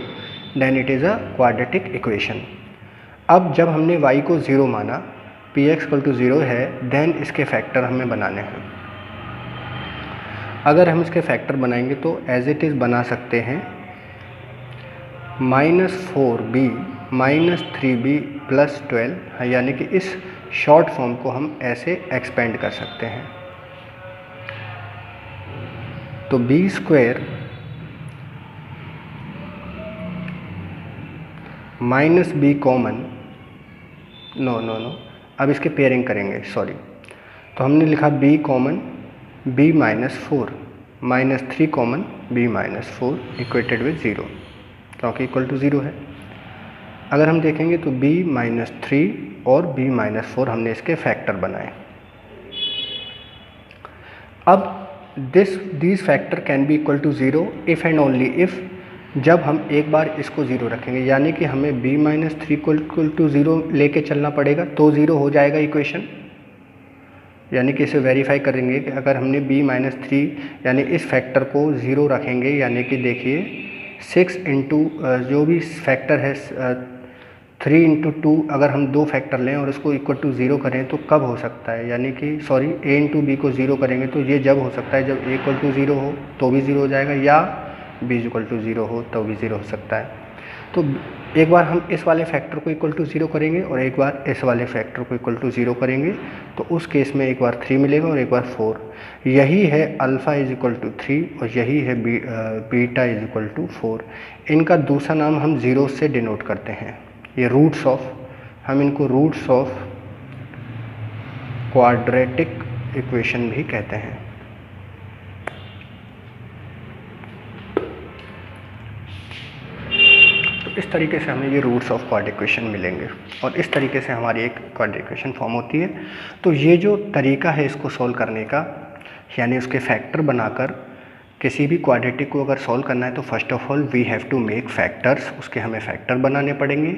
then it is a quadratic equation. अब जब हमने y को ज़ीरो माना, P x equal to zero है, देन इसके फैक्टर हमें बनाने हैं। अगर हम इसके फैक्टर बनाएंगे तो एज इट इज़ बना सकते हैं -4b माइनस 3b प्लस 12, यानी कि इस शॉर्ट फॉर्म को हम ऐसे एक्सपेंड कर सकते हैं। तो b square minus b common, no, अब इसके पेयरिंग करेंगे, सॉरी। तो हमने लिखा b common b minus 4 minus 3 common b minus 4 equated with zero, क्योंकि इक्वल टू ज़ीरो है। अगर हम देखेंगे तो b माइनस 3 और b माइनस 4 हमने इसके फैक्टर बनाए। अब this factor can be equal to zero if and only if, जब हम एक बार इसको ज़ीरो रखेंगे, यानी कि हमें b minus 3 equal to zero लेके चलना पड़ेगा तो ज़ीरो हो जाएगा इक्वेशन। यानी कि इसे वेरीफाई करेंगे कि अगर हमने b माइनस 3 यानी इस फैक्टर को ज़ीरो रखेंगे, यानी कि देखिए 6 इंटू जो भी फैक्टर है 3 इंटू 2, अगर हम दो फैक्टर लें और इसको इक्वल टू ज़ीरो करें तो कब हो सकता है, यानी कि सॉरी a इंटू बी को ज़ीरो करेंगे तो ये जब हो सकता है जब a इक्वल टू ज़ीरो हो तो भी ज़ीरो हो जाएगा, या b इक्वल टू ज़ीरो हो तो भी ज़ीरो हो सकता है। तो एक बार हम इस वाले फैक्टर को इक्वल टू ज़ीरो करेंगे और एक बार इस वाले फैक्टर को इक्वल टू ज़ीरो करेंगे, तो उस केस में एक बार 3 मिलेगा और एक बार 4। यही है अल्फ़ा इज इक्वल टू 3 और यही है बीटा इज इक्वल टू 4। इनका दूसरा नाम हम ज़ीरो से डिनोट करते हैं, ये रूट्स ऑफ, हम इनको रूट्स ऑफ क्वाड्रेटिक इक्वेशन भी कहते हैं। इस तरीके से हमें ये रूट्स ऑफ क्वाड्रेटिक इक्वेशन मिलेंगे और इस तरीके से हमारी एक क्वाड्रेटिक इक्वेशन फॉर्म होती है। तो ये जो तरीका है इसको सॉल्व करने का, यानी उसके फैक्टर बनाकर किसी भी क्वाड्रेटिक को अगर सॉल्व करना है तो first of all we have to make factors, उसके हमें फैक्टर बनाने पड़ेंगे,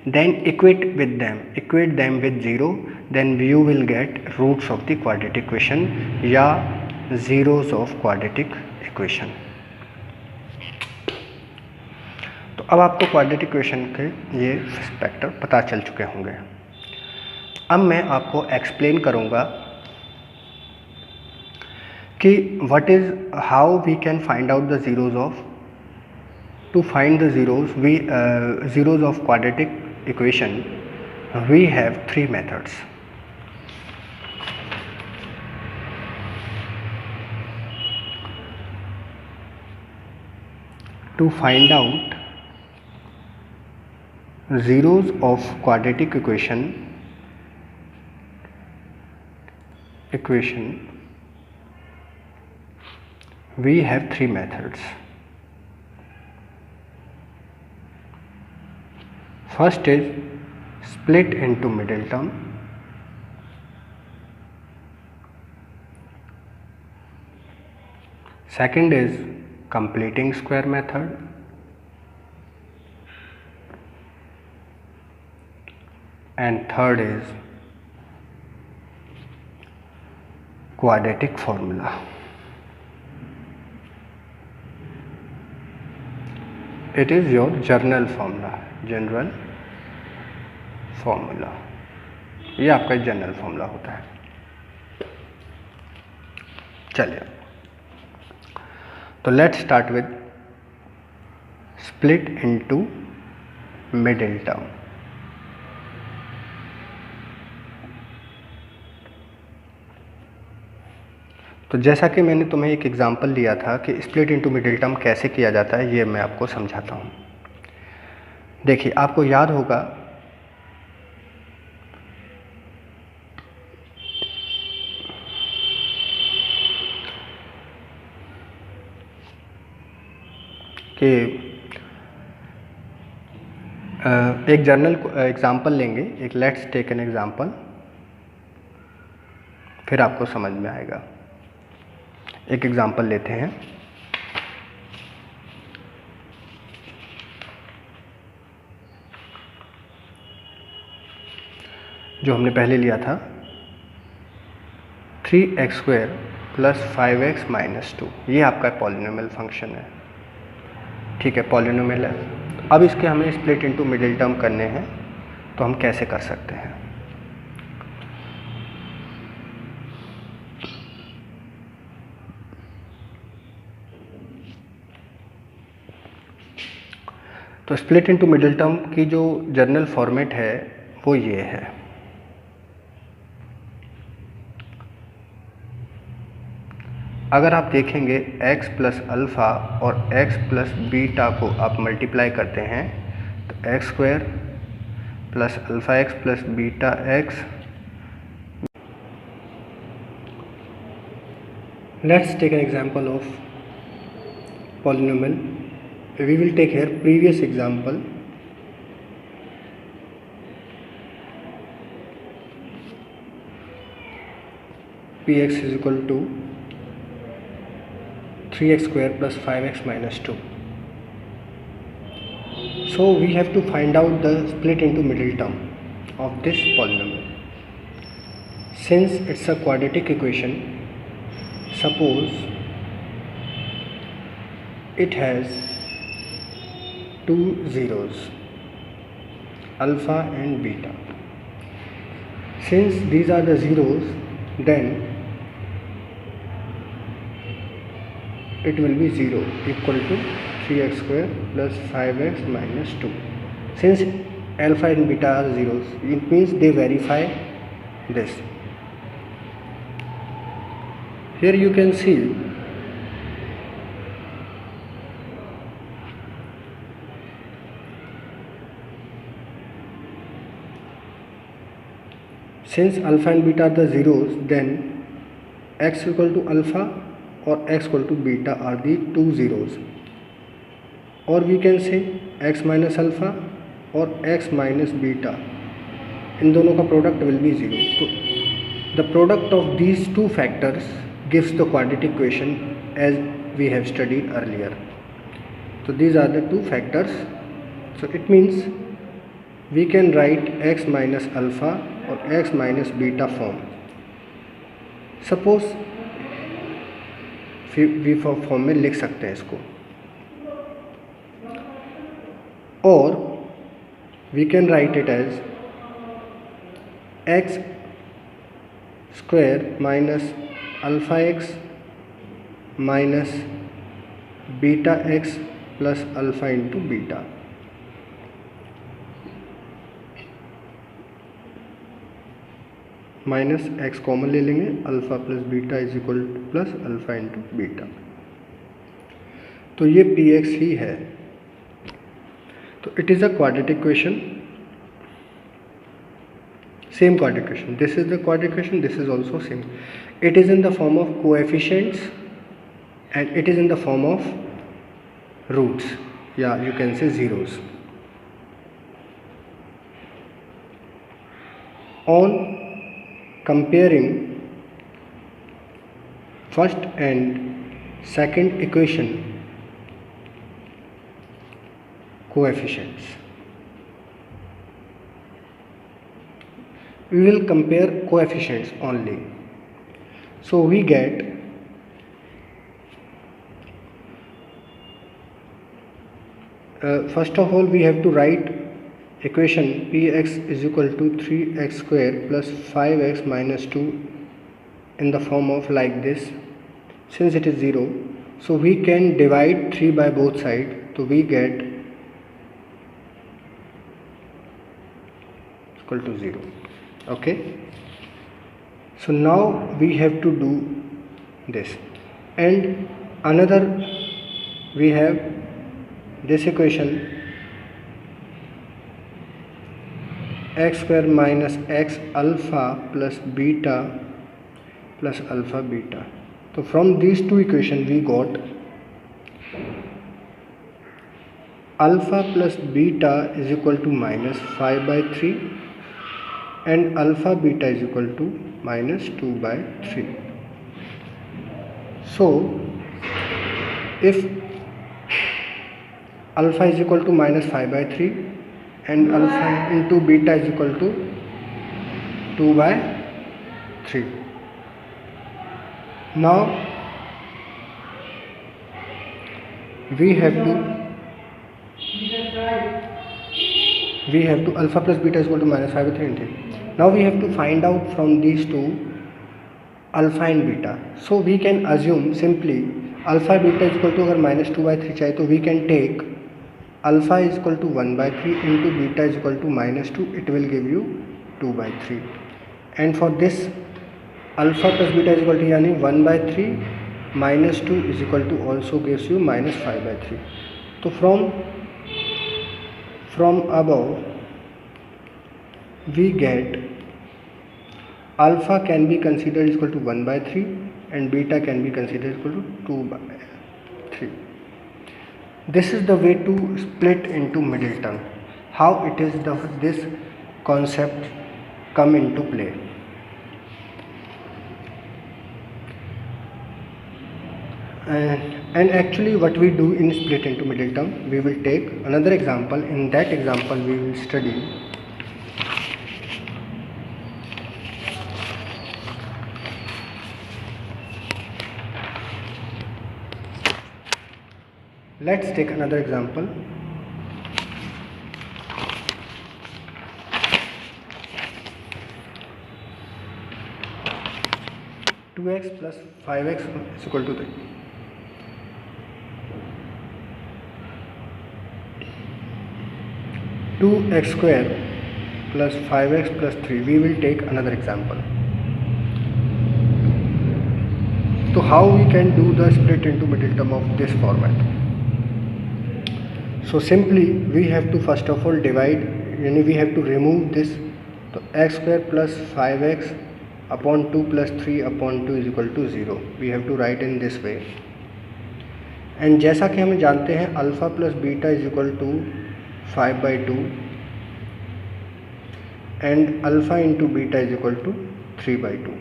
then equate them with zero, then you will get roots of the quadratic equation या ज़ीरोज़ ऑफ क्वाड्रेटिक इक्वेशन। तो अब आपको क्वाड्रेटिक इक्वेशन के ये फैक्टर पता चल चुके होंगे। अब मैं आपको एक्सप्लेन करूँगा कि what is how we can find out the zeros of, to find the zeros of quadratic equation we have 3 methods. To find out zeros of quadratic equation we have 3 methods. First is split into middle term, second is completing square method, and third is quadratic formula. It is your general formula, ये आपका general formula होता है। चलिए तो let's start with split into middle term. तो जैसा कि मैंने तुम्हें एक एग्जांपल दिया था कि स्प्लिट इनटू मिडिल टर्म कैसे किया जाता है, ये मैं आपको समझाता हूँ। देखिए आपको याद होगा कि एक जनरल एग्जांपल लेंगे, एक लेट्स टेक एन एग्जांपल, फिर आपको समझ में आएगा। एक एग्जांपल लेते हैं। जो हमने पहले लिया था 3x² + 5x - 2, ये आपका पॉलिनोमियल फंक्शन है। ठीक है, पॉलिनोमियल है। अब इसके हमें स्प्लिट इनटू मिडिल टर्म करने हैं, तो हम कैसे कर सकते हैं? तो स्प्लिट इनटू मिडिल टर्म की जो जनरल फॉर्मेट है वो ये है। अगर आप देखेंगे x + अल्फ़ा और x + बीटा को आप मल्टीप्लाई करते हैं तो x² + alpha x + beta x। Let's take an example of polynomial. We will take here previous example. Px is equal to 3x² + 5x - 2. So we have to find out the split into middle term of this polynomial. Since it's a quadratic equation, suppose it has two zeros, alpha and beta. Since these are the zeros, then it will be 0 equal to 3x² + 5x - 2. Since alpha and beta are zeros, it means they verify this. Here you can see since alpha and beta are the zeros, then x equal to alpha or x equal to beta are the two zeros, or we can say x minus alpha or x minus beta, इन दोनों का product will be 0. तो the product of these two factors gives the quadratic equation as we have studied earlier. तो these are the two factors. So it means we can write x minus alpha और x minus beta form. Suppose we form में लिख सकते हैं इसको, और we can write it as x² minus alpha x minus beta x plus alpha into beta. Minus x common ले लेंगे, alpha plus beta is equal plus alpha into beta. तो ये px ही है. तो it is a quadratic equation, same quadratic equation. This is the quadratic equation, this is also same. It is in the form of coefficients and it is in the form of roots, yeah, you can say zeros. On comparing first and second equation coefficients, we will compare coefficients only. So we get first of all we have to write equation px is equal to 3x² plus 5x minus 2 in the form of like this. Since it is 0, so we can divide 3 by both sides, so we get equal to 0. Okay, so now we have to do this, and another we have this equation x² minus x alpha plus beta plus alpha beta. So from these two equations we got alpha plus beta is equal to minus 5 by 3 and alpha beta is equal to minus 2 by 3. So if alpha is equal to minus 5 by 3 and alpha into beta is equal to 2 by 3. Now we have to alpha plus beta is equal to minus 5 by 3 and 3. Now we have to find out from these two alpha and beta. So we can assume simply alpha beta is equal to अगर minus 2 by 3 चाहिए तो we can take alpha is equal to 1 by 3 into beta is equal to minus 2. It will give you 2 by 3. And for this alpha plus beta is equal to यानी 1 by 3 minus 2 is equal to also gives you minus 5 by 3. तो from above we get alpha can be considered equal to 1 by 3 and beta can be considered equal to 2 by 3. This is the way to split into middle term. How it is this concept come into play. And actually what we do in split into middle term, we will take another example. In that example we will study let's take another example. Two x plus 5x is equal to 3. Two x square plus 5x plus 3. We will take another example. So how we can do the split into middle term of this format? So simply we have to first of all divide, we have to remove this. So x square plus 5x upon 2 plus 3 upon 2 is equal to 0. We have to write in this way. And जैसा कि हम जानते हैं alpha plus beta is equal to 5 by 2 and alpha into beta is equal to 3 by 2.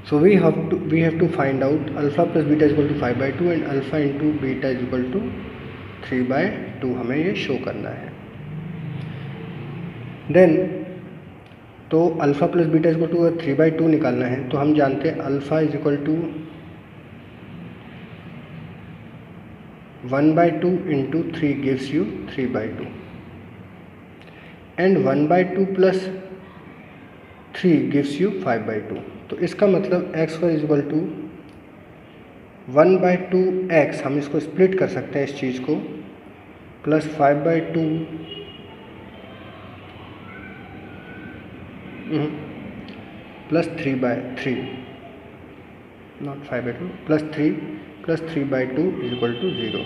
So we have to find out alpha plus beta is equal to 5 by 2 and alpha into beta is equal to 3 by 2. हमें ये show करना है. Then तो alpha plus beta is equal to 3 by 2 निकालना है तो हम जानते हैं alpha is equal to 1 by 2 into 3 gives you 3 by 2 and 1 by 2 plus 3 gives you 5 by 2. तो इसका मतलब x square is equal to 1 by 2 x, हम इसको स्प्लिट कर सकते हैं इस चीज़ को, plus 5 by 2 plus 3 by 3 not 5 by 2 plus 3 by 2 is equal to 0.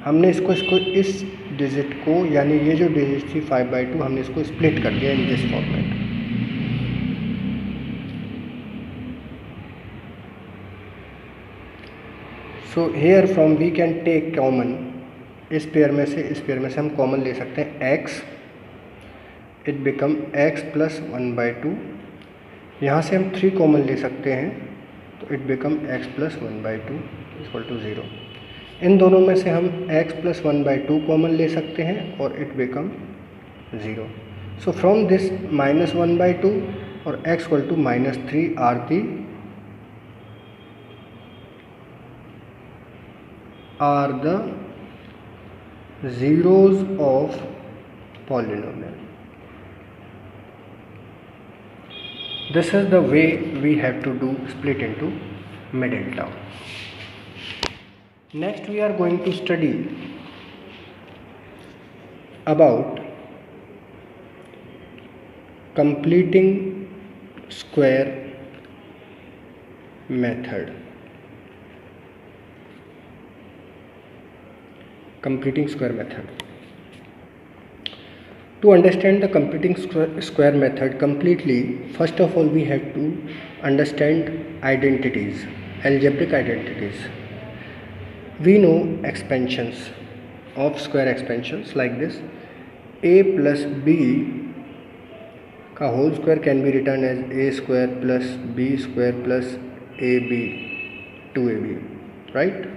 हमने इसको इस डिजिट को यानी ये जो डिजिट थी 5 by 2 हमने इसको स्प्लिट कर दिया in this format. So here from we can take common, इस पेयर में से हम कॉमन ले सकते हैं x, it become x plus 1 by 2. यहाँ से हम 3 कॉमन ले सकते हैं तो it become x plus 1 by 2 equal to 0. इन दोनों में से हम x प्लस 1 by 2 कॉमन ले सकते हैं और it become 0. So from this minus 1 by 2 और x equal to minus 3 are the zeros of polynomial. This is the way we have to do split into middle term. Next we are going to study about completing square method. Completing square method. To understand the completing square method completely, first of all we have to understand identities, algebraic identities. We know expansions of square expansions like this, a plus B का whole square can be written as a square plus B square plus A B 2ab, right.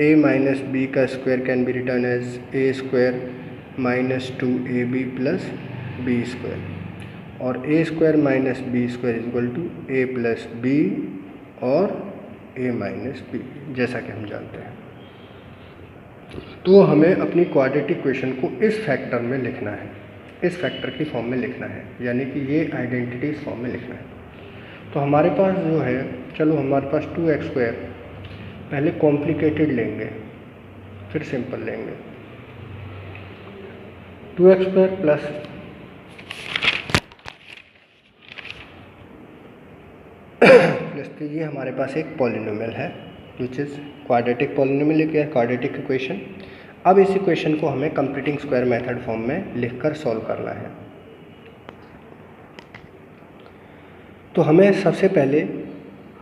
a minus B का square can be written as a square minus 2ab plus B square, और a square minus B square is equal to a plus B और a minus B, जैसा कि हम जानते हैं। तो हमें अपनी क्वाड्रेटिक इक्वेशन को इस फैक्टर में लिखना है, इस फैक्टर की फॉर्म में लिखना है, यानी कि ये आइडेंटिटी इस फॉर्म में लिखना है। तो हमारे पास जो है, चलो हमारे पास 2x स्क्वायर, पहले कॉम्प्लिकेटेड लेंगे फिर सिंपल लेंगे। 2x स्क्वायर प्लस ये हमारे पास एक पॉलिनोमियल है विच इज़ क्वाड्रेटिक पॉलिनोमियल, क्या है क्वाड्रेटिक इक्वेशन। अब इस इक्वेशन को हमें कंप्लीटिंग स्क्वायर मेथड फॉर्म में लिखकर सॉल्व करना है। तो हमें सबसे पहले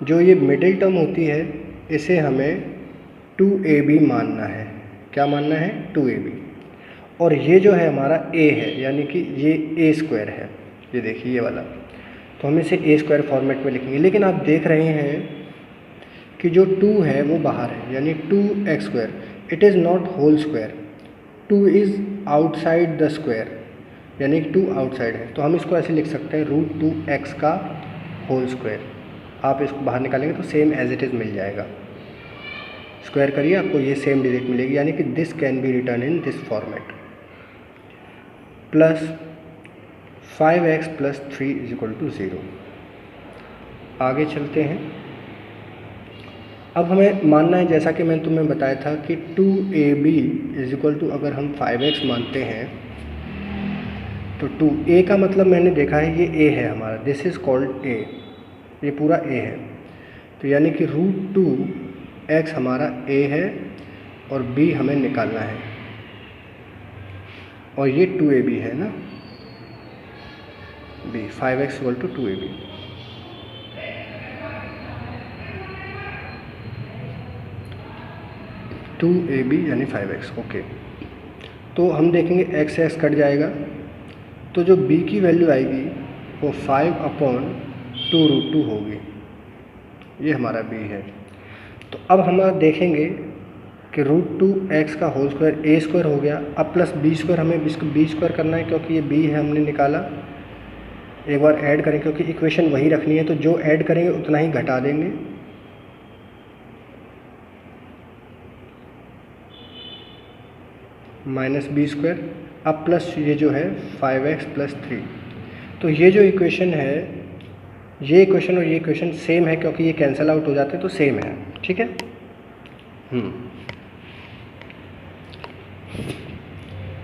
जो ये मिडिल टर्म होती है इसे हमें 2ab मानना है। क्या मानना है? 2ab। और ये जो है हमारा a है, यानी कि ये a स्क्वायर है, ये देखिए ये वाला, तो हम इसे a स्क्वायर फॉर्मेट में लिखेंगे। लेकिन आप देख रहे हैं कि जो 2 है वो बाहर है, यानी 2x square, it is not whole square, 2 is outside the square, यानी 2 आउटसाइड है। तो हम इसको ऐसे लिख सकते हैं √2x का होल स्क्वायर। आप इसको बाहर निकालेंगे तो सेम एज इट इज़ मिल जाएगा, स्क्वायर करिए आपको ये सेम डिजिट मिलेगी, यानी कि this can be written in this format, plus 5x plus 3 is equal to 0। आगे चलते हैं। अब हमें मानना है, जैसा कि मैंने तुम्हें बताया था कि 2ab इज इक्वल टू, अगर हम 5x मानते हैं तो 2a का मतलब मैंने देखा है ये a है हमारा, दिस इज़ कॉल्ड a, ये पूरा a है। तो यानी कि √2x हमारा a है और b हमें निकालना है, और ये 2ab है ना, b 5x equal to 2ab। यानी 5x, ओके। तो हम देखेंगे x से x कट जाएगा, तो जो b की वैल्यू आएगी वो 5/2√2 होगी, ये हमारा b है। तो अब हम देखेंगे कि √2x का होल स्क्वायर a स्क्वायर हो गया, अब प्लस b स्क्वायर, हमें इसको b स्क्वायर करना है क्योंकि ये b है हमने निकाला। एक बार ऐड करें क्योंकि इक्वेशन वही रखनी है, तो जो ऐड करेंगे उतना ही घटा देंगे। माइनस b स्क्वायर, अब प्लस ये जो है 5x प्लस 3। तो ये जो इक्वेशन है, ये इक्वेशन और ये इक्वेशन सेम है क्योंकि ये कैंसिल आउट हो जाते हैं, तो सेम है, ठीक है।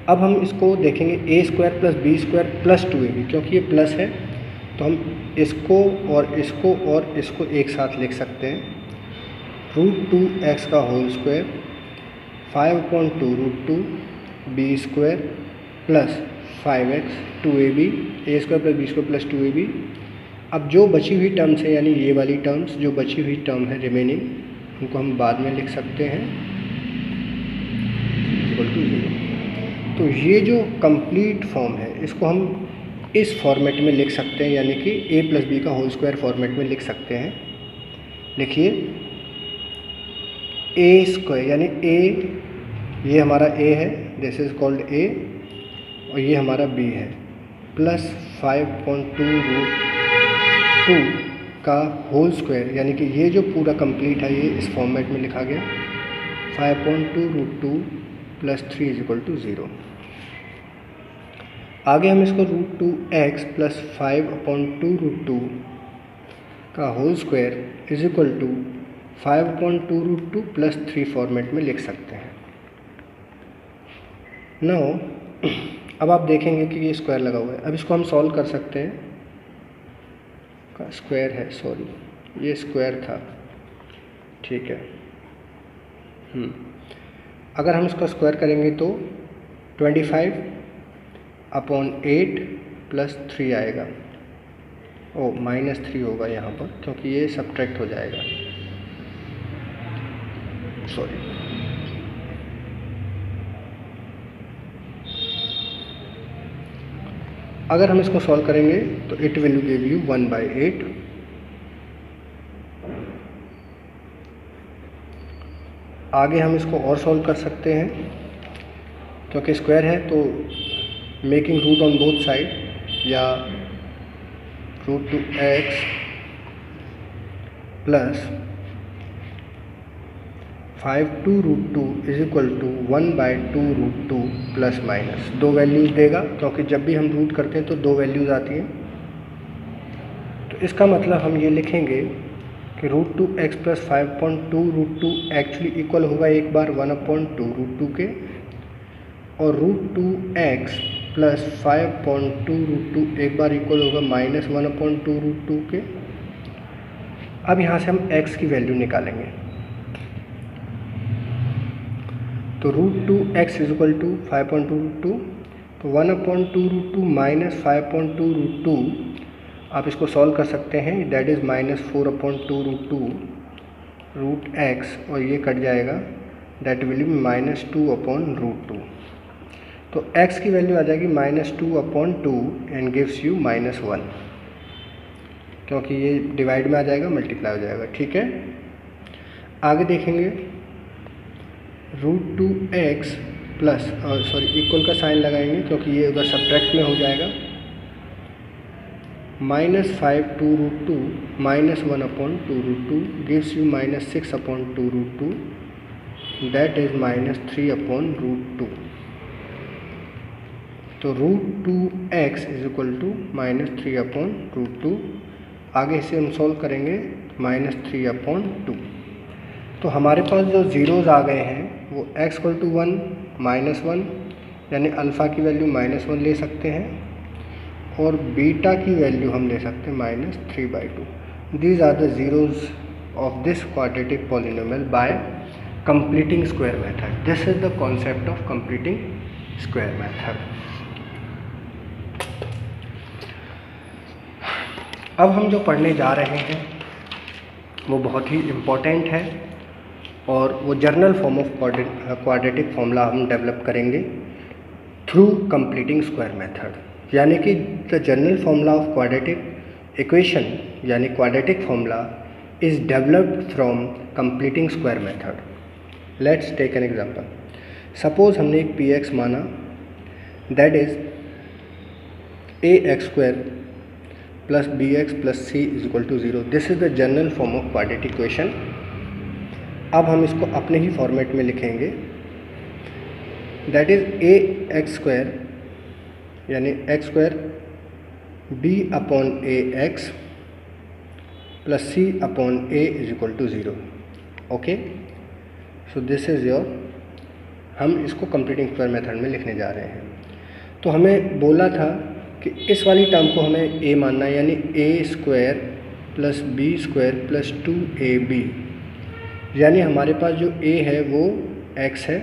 अब हम इसको देखेंगे a square plus b square plus 2ab, क्योंकि ये प्लस है तो हम इसको और इसको एक साथ लिख सकते हैं। √2x का whole square 5/2√2 b square plus 5x 2ab, a square plus b square plus 2ab। अब जो बची हुई टर्म्स है, यानी ये वाली टर्म्स जो बची हुई टर्म है रिमेनिंग, उनको हम बाद में लिख सकते हैं इक्वल टू 0। तो ये जो कंप्लीट फॉर्म है इसको हम इस फॉर्मेट में लिख सकते हैं, यानी कि a प्लस बी का होल स्क्वायर फॉर्मेट में लिख सकते हैं। लिखिए a स्क्वायर, यानी a, ये हमारा a है, दिस इज़ कॉल्ड a, और ये हमारा b है, प्लस 5/2√2 का होल स्क्वायर, यानी कि ये जो पूरा कंप्लीट है ये इस फॉर्मेट में लिखा गया, 5/2√2 प्लस 3 इज इक्वल टू 0। आगे हम इसको √2x प्लस 5/2√2 का whole square is equal to 5/2√2 plus 3 format में लिख सकते हैं। नाउ अब आप देखेंगे कि ये स्क्वायर लगा हुआ है, अब इसको हम सॉल्व कर सकते हैं। का स्क्वायर है, सॉरी ये स्क्वायर था, ठीक है। अगर हम इसका स्क्वायर करेंगे तो 25/8 प्लस 3 आएगा, ओ -3 होगा यहाँ पर क्योंकि ये सब्ट्रैक्ट हो जाएगा, सॉरी। अगर हम इसको सॉल्व करेंगे तो इट विल गिव यू 1/8। आगे हम इसको और सॉल्व कर सकते हैं, क्योंकि स्क्वायर है तो making root on both side, या √2x plus 5/2 is equal to 1/2 plus minus. दो वैल्यूज़ देगा, क्योंकि जब भी हम रूट करते हैं तो दो वैल्यूज़ आती हैं। तो इसका मतलब हम ये लिखेंगे कि √2x प्लस 5/2 एक्चुअली इक्वल होगा एक बार 1/2 के, और √2x प्लस 5/2 एक बार इक्वल होगा -1/2 के। अब यहाँ से हम x की वैल्यू निकालेंगे, तो √2x इज इक्वल टू 5/2, तो 1/2 माइनस 5/2 आप इसको सॉल्व कर सकते हैं, दैट इज़ -4/2 √x, और ये कट जाएगा, दैट विल बी -2/2। तो x की वैल्यू आ जाएगी -2/2 एंड गिव्स यू -1, क्योंकि ये डिवाइड में आ जाएगा, मल्टीप्लाई हो जाएगा। ठीक है, आगे देखेंगे √2x प्लस, सॉरी इक्वल का साइन लगाएंगे क्योंकि ये उधर सब्ट्रैक्ट में हो जाएगा, -5/2 -1/2 गिव्स यू -6/2, दैट इज -3/2। तो √2x इज इक्वल टू -3/2। आगे इसे हम सॉल्व करेंगे, -3/2। तो हमारे पास जो ज़ीरोज़ आ गए हैं वो x इक्वल टू 1, -1, यानी अल्फ़ा की वैल्यू -1 ले सकते हैं, और बीटा की वैल्यू हम ले सकते हैं -3/2। These are the zeros of this quadratic polynomial by completing square method. This is the concept of completing square method. अब हम जो पढ़ने जा रहे हैं वो बहुत ही इम्पोर्टेंट है, और वो general form of quadratic formula हम डेवलप करेंगे थ्रू कंप्लीटिंग स्क्वायर मेथड, यानी कि the general formula of quadratic equation यानी quadratic formula is developed from completing square method. Let's take an example. Suppose हमने एक px माना, that is ax² plus bx plus c is equal to 0। This is the general form of quadratic equation. अब हम इसको अपने ही format में लिखेंगे, that is ax² यानी x² b/ax plus c/a is equal to 0। Okay, so this is your, हम इसको completing square method में लिखने जा रहे हैं। तो हमें बोला था कि इस वाली टर्म को हमें a मानना है, यानी a² plus b² plus 2ab, यानी हमारे पास जो a है वो x है,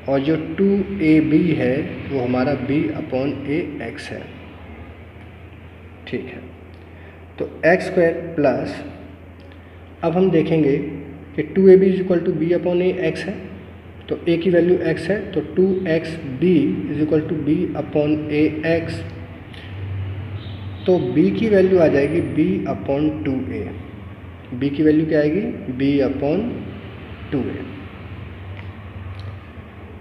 और जो 2ab है वो हमारा b/ax है। ठीक है, तो x² प्लस, अब हम देखेंगे कि 2ab is equal to b/ax है, तो a की वैल्यू x है, तो 2xb is equal to b/ax, तो b की वैल्यू आ जाएगी b/2a। b की वैल्यू क्या आएगी, b/2a।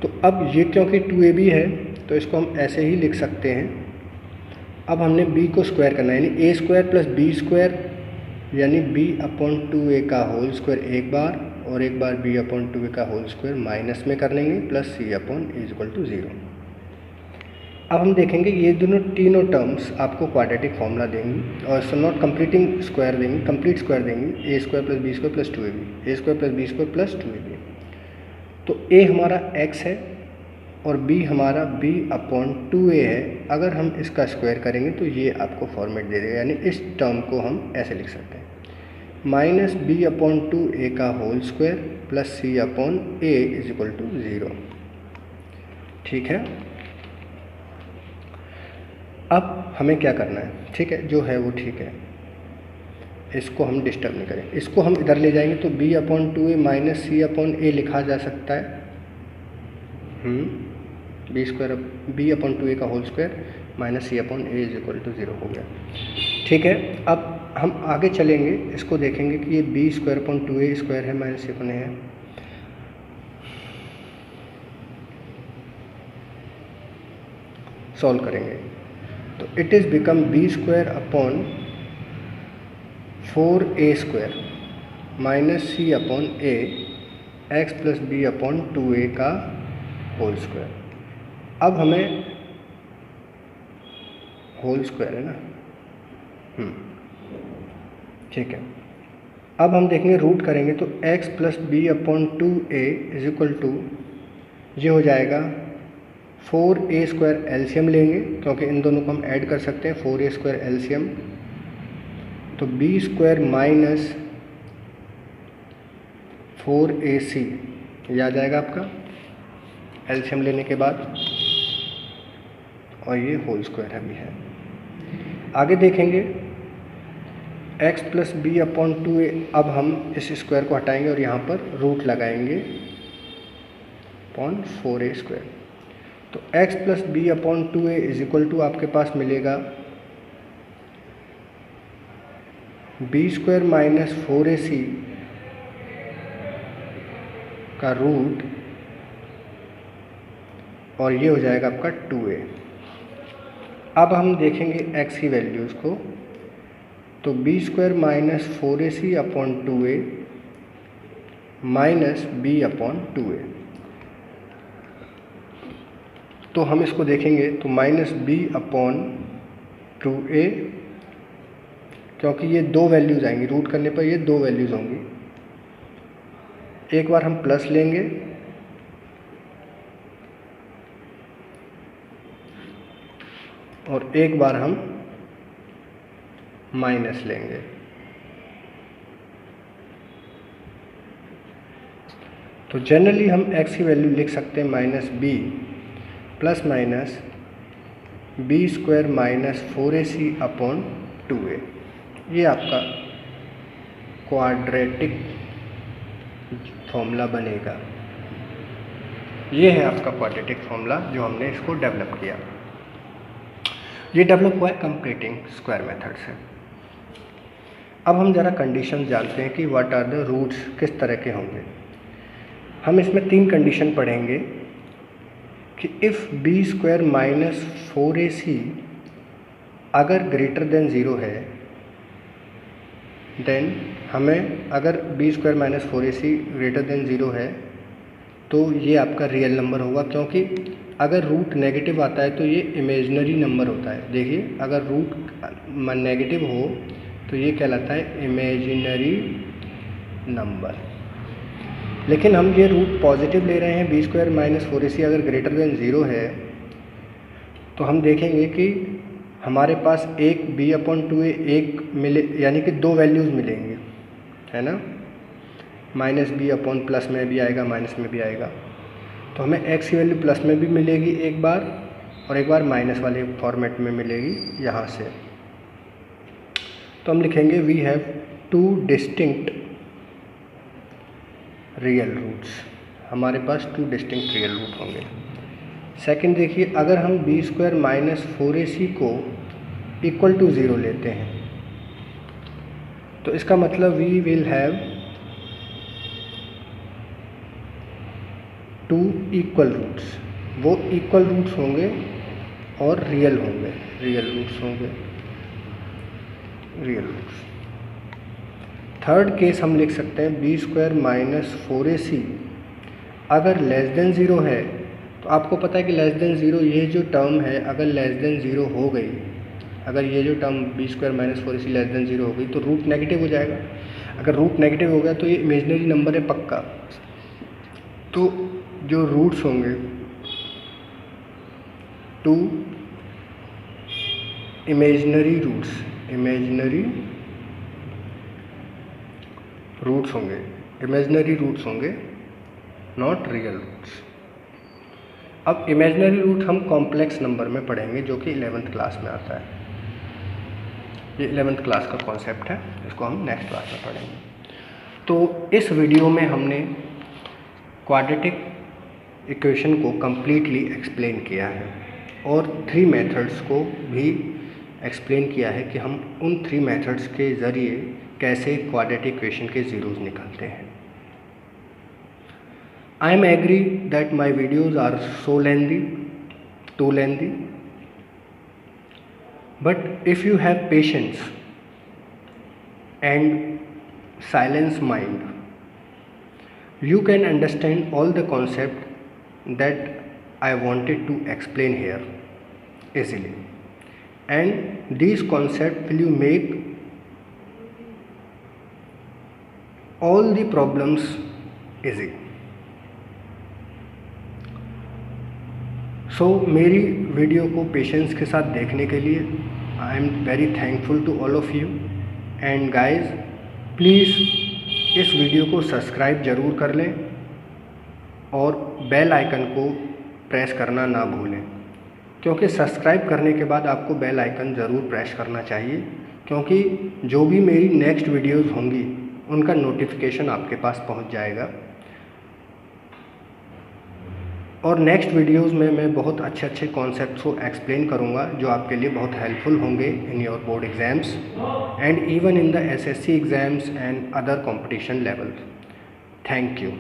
तो अब ये क्योंकि 2ab है तो इसको हम ऐसे ही लिख सकते हैं। अब हमने b को स्क्वायर करना है, यानी a² प्लस b² यानी b/2a का होल स्क्वायर एक बार, और एक बार b/2a का होल स्क्वायर माइनस में कर लेंगे, plus c/a is equal to 0। अब हम देखेंगे ये दोनों तीनों टर्म्स आपको क्वाड्रेटिक फॉर्मूला देंगी, और नॉट कंप्लीटिंग स्क्वायर देंगी, कंप्लीट स्क्वायर देंगी, a² plus b² plus 2ab, a² plus b² plus 2ab। तो a हमारा x है और b हमारा b/2a है। अगर हम इसका स्क्वायर करेंगे तो ये आपको फॉर्मेट दे देगा, यानी इस टर्म को हम ऐसे लिख सकते हैं, -b/2a का whole square plus c/a is equal to 0। ठीक है, अब हमें क्या करना है, ठीक है, जो है वो ठीक है, इसको हम डिस्टर्ब नहीं करें, इसको हम इधर ले जाएंगे तो b/2a माइनस c/a लिखा जा सकता है, b² b/2a का whole square minus c upon a is equal to 0 हो गया। ठीक है, अब हम आगे चलेंगे, इसको देखेंगे कि ये b square upon 2a square है माइनस सी अपॉन ए है। सॉल्व करेंगे तो it is become b square upon 4a square minus c upon a x plus b upon 2a का होल स्क्वायर। अब हमें होल स्क्वायर है ना, ठीक है। अब हम देखेंगे रूट करेंगे तो x plus b upon 2a is equal to ये हो जाएगा 4a स्क्वायर एलसीएम लेंगे क्योंकि इन दोनों को हम ऐड कर सकते हैं, 4a स्क्वायर एलसीएम तो b स्क्वायर माइनस 4ac ये आ जाएगा आपका एलसीएम लेने के बाद, और ये होल स्क्वायर अभी है। आगे देखेंगे x plus b upon 2a, अब हम इस स्क्वायर को हटाएंगे और यहाँ पर रूट लगाएंगे अपॉन 4a स्क्वायर। तो x plus b upon 2a is equal to आपके पास मिलेगा b स्क्वायर माइनस 4ac का रूट, और ये हो जाएगा आपका 2a। अब हम देखेंगे x की वैल्यूज़ को, तो b square minus 4ac upon 2a minus b upon 2a, तो हम इसको देखेंगे तो माइनस b अपॉन 2a, क्योंकि ये दो वैल्यूज़ आएंगी रूट करने पर, ये दो वैल्यूज़ होंगी। एक बार हम प्लस लेंगे और एक बार हम माइनस लेंगे। तो जनरली हम x की वैल्यू लिख सकते हैं minus b plus minus b square minus 4ac upon 2a। ये आपका क्वाड्रेटिक फॉर्मूला बनेगा। ये है आपका क्वाड्रेटिक फॉर्मूला जो हमने इसको डेवलप किया। ये डेवलप हुआ है कंप्लीटिंग स्क्वायर मेथड से। अब हम ज़रा कंडीशन जानते हैं कि व्हाट आर द रूट्स किस तरह के होंगे। हम इसमें 3 कंडीशन पढ़ेंगे कि if B square minus 4ac अगर ग्रेटर देन 0 है, देन हमें अगर b square minus 4ac greater than 0 है तो ये आपका रियल नंबर होगा, क्योंकि अगर रूट नेगेटिव आता है तो ये इमेजिनरी नंबर होता है। देखिए अगर रूट नेगेटिव हो तो ये कहलाता है इमेजिनरी नंबर। लेकिन हम ये रूट पॉजिटिव ले रहे हैं, बी स्क्वायर माइनस 4ac अगर ग्रेटर देन 0 है तो हम देखेंगे कि हमारे पास एक b अपॉन 2a एक मिले, यानी कि दो वैल्यूज़ मिलेंगी, है ना। माइनस b अपॉन प्लस में भी आएगा, माइनस में भी आएगा। तो हमें x की वैल्यू प्लस में भी मिलेगी एक बार, और एक बार माइनस वाले फॉर्मेट में मिलेगी यहाँ से। तो हम लिखेंगे we have 2 distinct real roots. हमारे पास 2 डिस्टिंक्ट रियल रूट होंगे। सेकंड देखिए, अगर हम बी स्क्वायर माइनस 4ac को इक्वल टू 0 लेते हैं तो इसका मतलब we will have 2 equal roots. वो इक्वल रूट्स होंगे और रियल होंगे, रियल रूट्स होंगे, रियल रूट्स। थर्ड केस हम लिख सकते हैं बी स्क्वायर माइनस 4ac अगर लेस देन 0 है, तो आपको पता है कि लेस देन 0 ये जो टर्म है अगर लेस देन 0 हो गई, अगर ये जो term B square minus 4ac less than 0 हो गई तो रूट नेगेटिव हो जाएगा। अगर रूट नेगेटिव हो गया तो ये इमेजिनरी नंबर है पक्का। तो जो रूट्स होंगे 2 इमेजिनरी रूट्स, इमेजिनरी रूट्स होंगे, इमेजिनरी रूट्स होंगे, नॉट रियल रूट्स। अब इमेजिनरी रूट हम कॉम्प्लेक्स नंबर में पढ़ेंगे जो कि 11th क्लास में आता है। ये 11th क्लास का कॉन्सेप्ट है, इसको हम नेक्स्ट क्लास में पढ़ेंगे। तो इस वीडियो में हमने क्वाड्रेटिक इक्वेशन को कम्प्लीटली एक्सप्लेन किया है और 3 मेथड्स को भी एक्सप्लेन किया है कि हम उन 3 मेथड्स के ज़रिए कैसे क्वाड्रेटिक इक्वेशन के ज़ीरोज़ निकालते हैं। I am agree that my videos are so lengthy, too lengthy, but if you have patience and silence mind, you can understand all the concept that I wanted to explain here easily, and these concepts will you make all the problems easy. सो मेरी video को patience के साथ देखने के लिए I am very thankful to all of you and guys please इस video को subscribe ज़रूर कर लें और बेल आइकन को प्रेस करना ना भूलें, क्योंकि सब्सक्राइब करने के बाद आपको बेल आइकन ज़रूर प्रेस करना चाहिए, क्योंकि जो भी मेरी नेक्स्ट वीडियोज़ होंगी उनका नोटिफिकेशन आपके पास पहुंच जाएगा। और नेक्स्ट वीडियोस में मैं बहुत अच्छे कॉन्सेप्ट्स को एक्सप्लेन करूंगा जो आपके लिए बहुत हेल्पफुल होंगे in your board exams and even in the assessee exams and other competition level. Thank you.